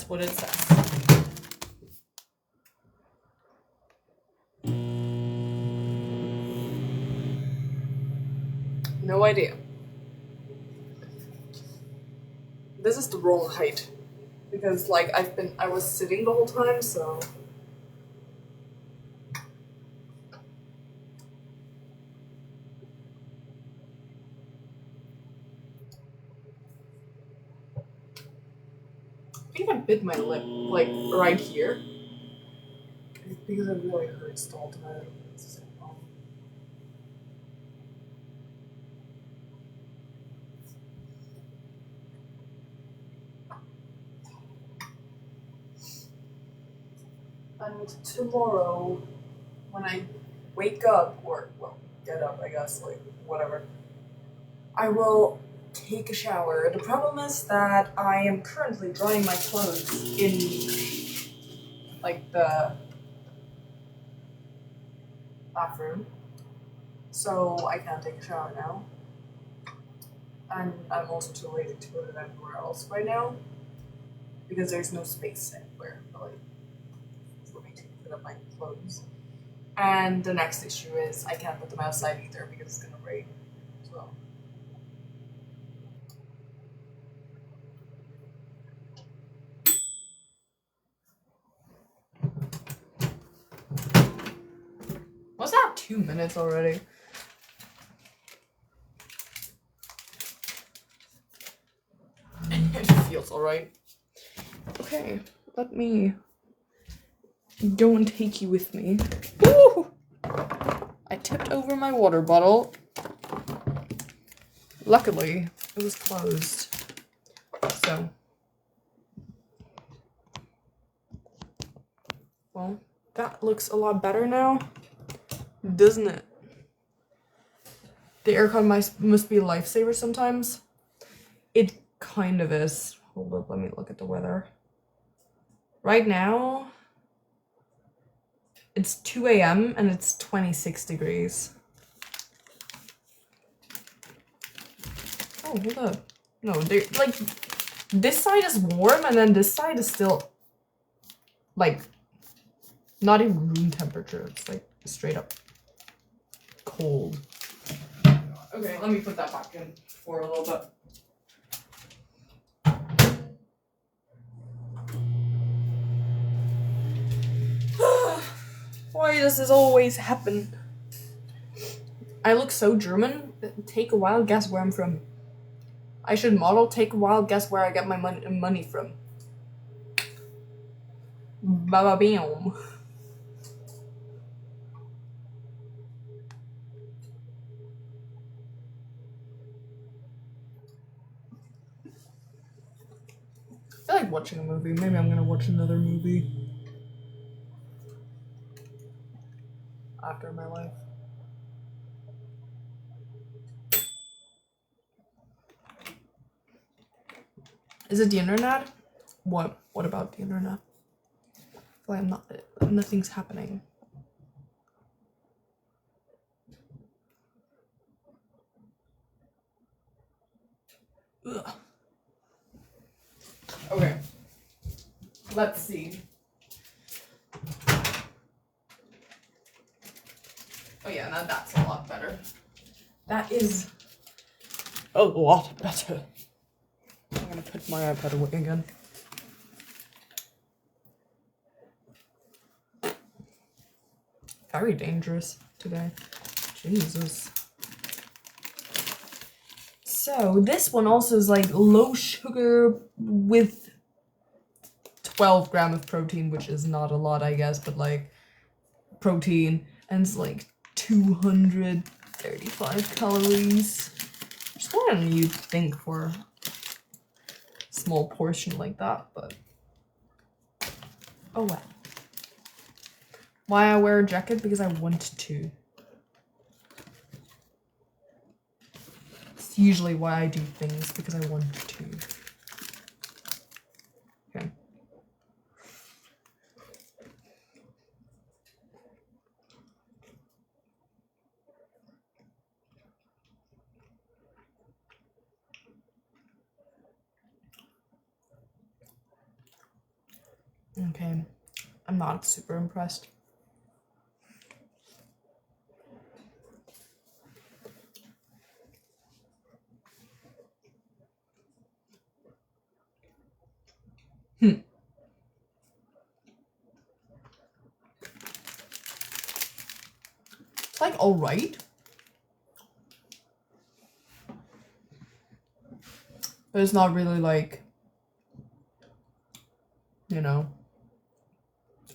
What it says. No idea. This is the wrong height. Because like I was sitting the whole time, so. I think I bit my lip, like right here. Because it really hurts the whole time. And tomorrow, when I wake up, or, well, get up, I guess, like, whatever, I will take a shower. The problem is that I am currently drying my clothes in, like, the bathroom, so I can't take a shower now. And I'm also too lazy to put it anywhere else right now, because there's no space anywhere, really, for me to put up my clothes. And the next issue is I can't put them outside either because it's gonna rain as well. Was that 2 minutes already? It feels alright. Okay, let me go and take you with me. Woo! I tipped over my water bottle. Luckily, it was closed. So. Well, that looks a lot better now, doesn't it? The aircon must be a lifesaver sometimes. It kind of is. Hold up, let me look at the weather. Right now, it's 2 a.m. and it's 26 degrees. Oh, hold up. No, like, this side is warm and then this side is still, like, not even room temperature. It's, like, straight up cold. Okay, let me put that back in for a little bit. Why does this always happen? I look so German. Take a wild guess where I'm from. I should model. Take a wild guess where I get my money from. Baba bam. I feel like watching a movie. Maybe I'm gonna watch another movie after my life. Is it the internet? What? What about the internet? Well, I'm not. Nothing's happening. Ugh. Okay. Let's see. Oh yeah, now that's a lot better. That is a lot better. I'm gonna put my iPad away again. Very dangerous today. Jesus. So this one also is like low sugar with 12 grams of protein, which is not a lot, I guess, but like protein, and it's like 235 calories. Just more than you'd think for a small portion like that, but oh well. Why I wear a jacket? Because I want to. It's usually why I do things, because I want to. Okay. Okay. I'm not super impressed. It's like alright. But it's not really like, you know,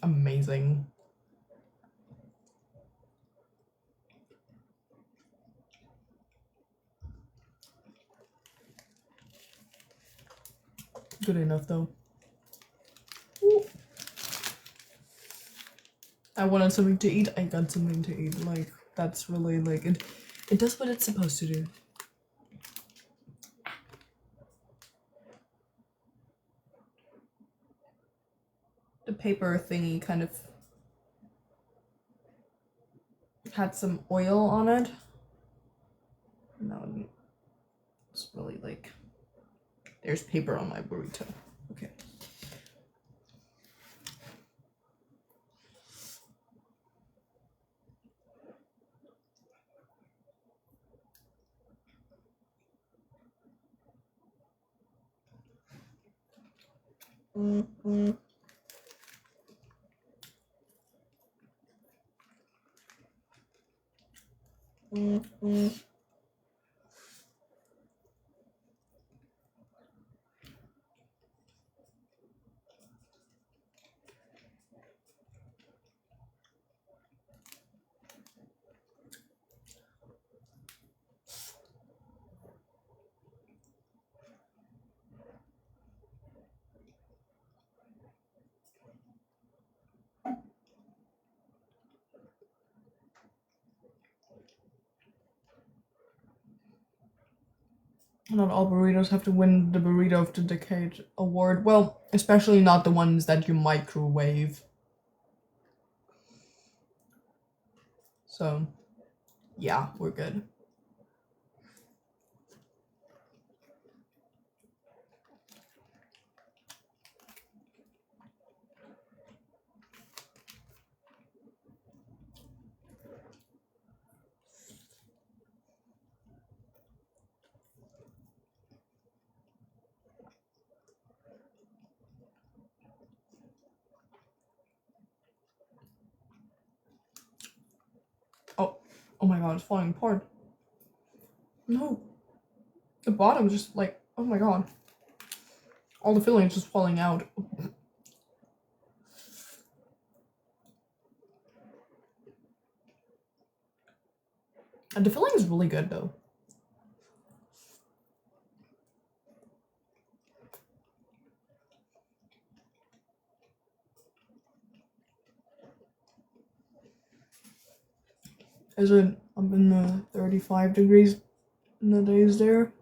amazing. Good enough though. Ooh. I wanted something to eat, I got something to eat. Like, that's really like, it does what it's supposed to do. The paper thingy kind of had some oil on it. No, it's really like, there's paper on my burrito. Okay. Not all burritos have to win the Burrito of the Decade award. Well, especially not the ones that you microwave. So, yeah, we're good. Oh my god, it's falling apart. No. The bottom's just like, oh my god. All the filling is just falling out. And the filling is really good though. Is it up in the 35 degrees in the days there?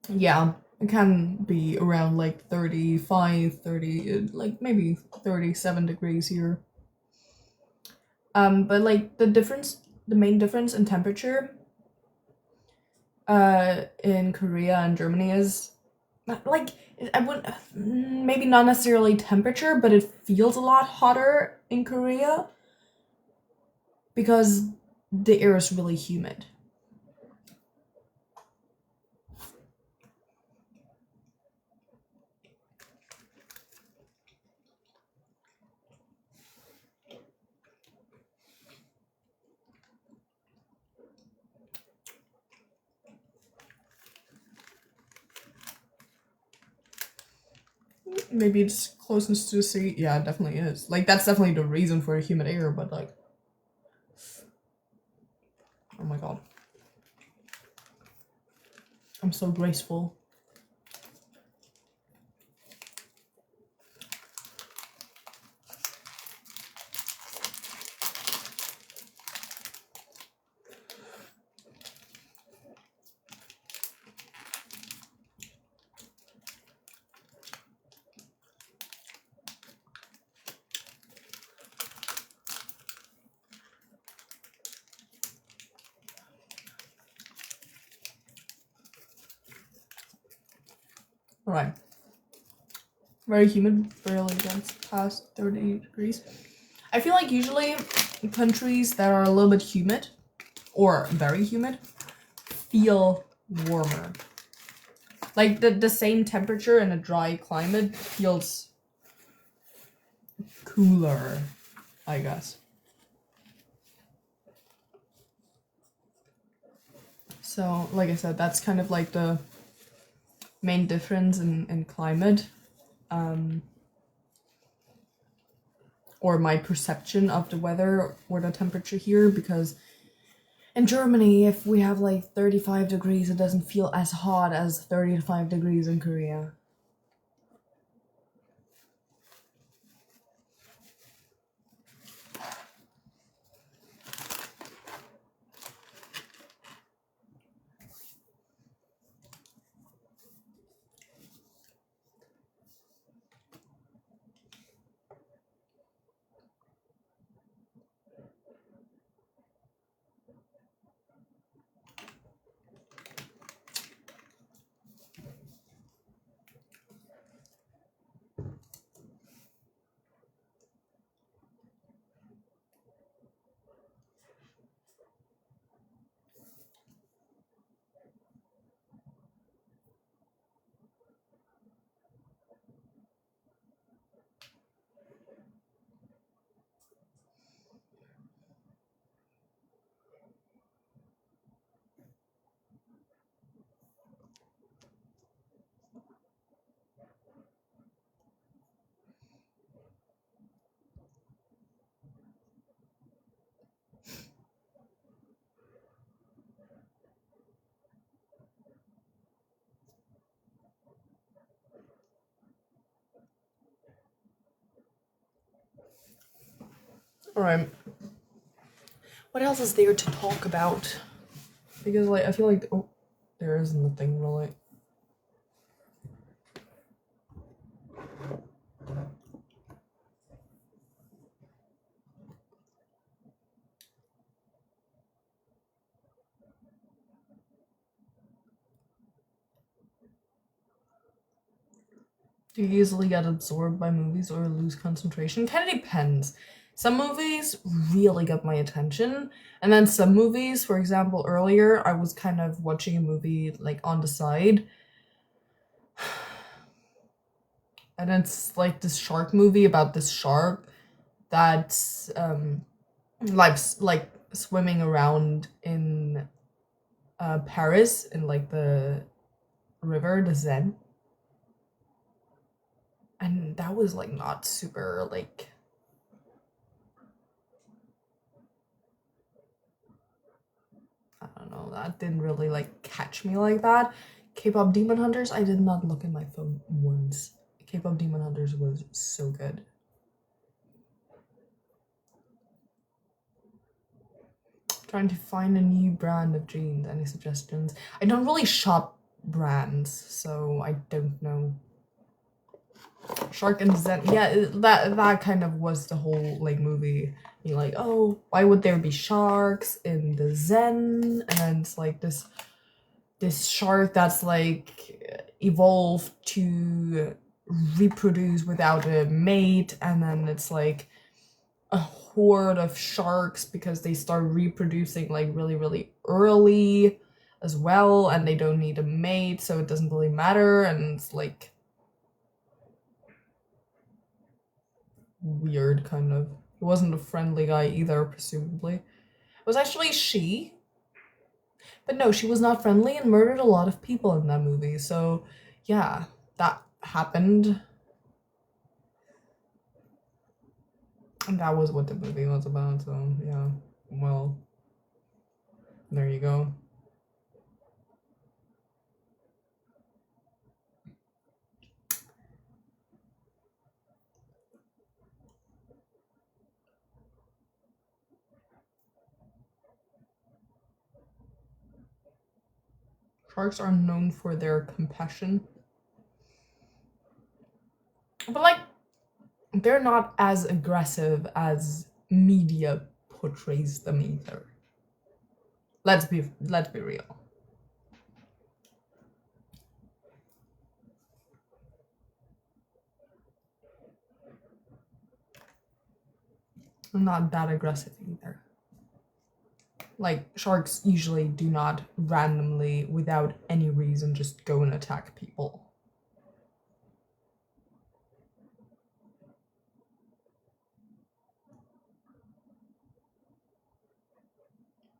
Yeah, it can be around like 35, 30, like maybe 37 degrees here. But like the main difference in temperature in Korea and Germany is like I wouldn't maybe not necessarily temperature, but it feels a lot hotter in Korea because the air is really humid. Maybe it's closeness to the sea. Yeah, it definitely is. Like that's definitely the reason for the humid air, but like oh my god. I'm so graceful. Alright. Very humid, barely gets past 30 degrees. I feel like usually countries that are a little bit humid or very humid feel warmer. Like the same temperature in a dry climate feels cooler, I guess. So, like I said, that's kind of like the main difference in climate. Or my perception of the weather or the temperature here, because in Germany, if we have like 35 degrees, it doesn't feel as hot as 35 degrees in Korea. Alright. What else is there to talk about? Because like I feel like oh, there is nothing really. Do you easily get absorbed by movies or lose concentration? Kind of depends. Some movies really get my attention, and then some movies, for example, earlier I was kind of watching a movie like on the side, and it's like this shark movie about this shark that's like swimming around in Paris in like the river, the Seine, and that was like not super like I don't know, that didn't really like catch me like that. K-pop Demon Hunters, I did not look at my phone once. K-pop Demon Hunters was so good. Trying to find a new brand of jeans. Any suggestions? I don't really shop brands, so I don't know. Shark and Zen, yeah, that kind of was the whole like movie. You're like, oh, why would there be sharks in the Zen? And then it's like this shark that's like evolved to reproduce without a mate, and then it's like a horde of sharks because they start reproducing like really early as well, and they don't need a mate, so it doesn't really matter, and it's like weird kind of. He wasn't a friendly guy either, presumably. It was actually she. But no, she was not friendly and murdered a lot of people in that movie. So, yeah, that happened. And that was what the movie was about. So, yeah, well, there you go. Sharks are known for their compassion. But, like, they're not as aggressive as media portrays them either. Let's be real. They're not that aggressive either. Like, sharks usually do not randomly, without any reason, just go and attack people.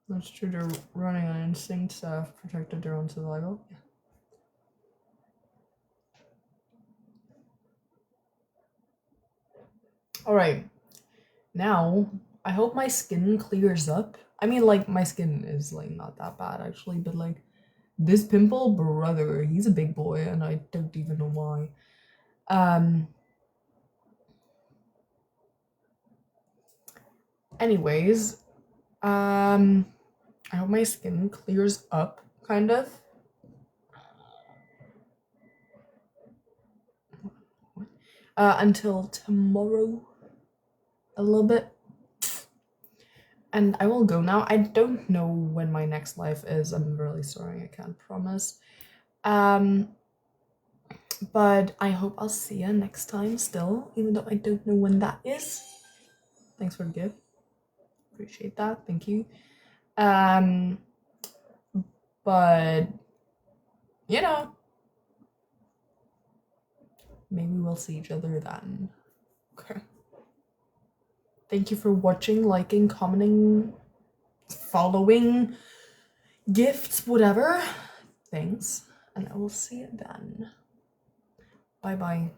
That's true, they're running on instinct to protect their own survival. Yeah. Alright, now, I hope my skin clears up. I mean, like, my skin is, like, not that bad, actually, but, like, this pimple, brother, he's a big boy, and I don't even know why. Anyways, I hope my skin clears up, kind of. Until tomorrow, a little bit. And I will go now. I don't know when my next live is. I'm really sorry, I can't promise. But I hope I'll see you next time still, even though I don't know when that is. Thanks for the gift. Appreciate that. Thank you. But you know, maybe we'll see each other then. Okay. Thank you for watching, liking, commenting, following, gifts, whatever. Thanks. And I will see you then. Bye bye.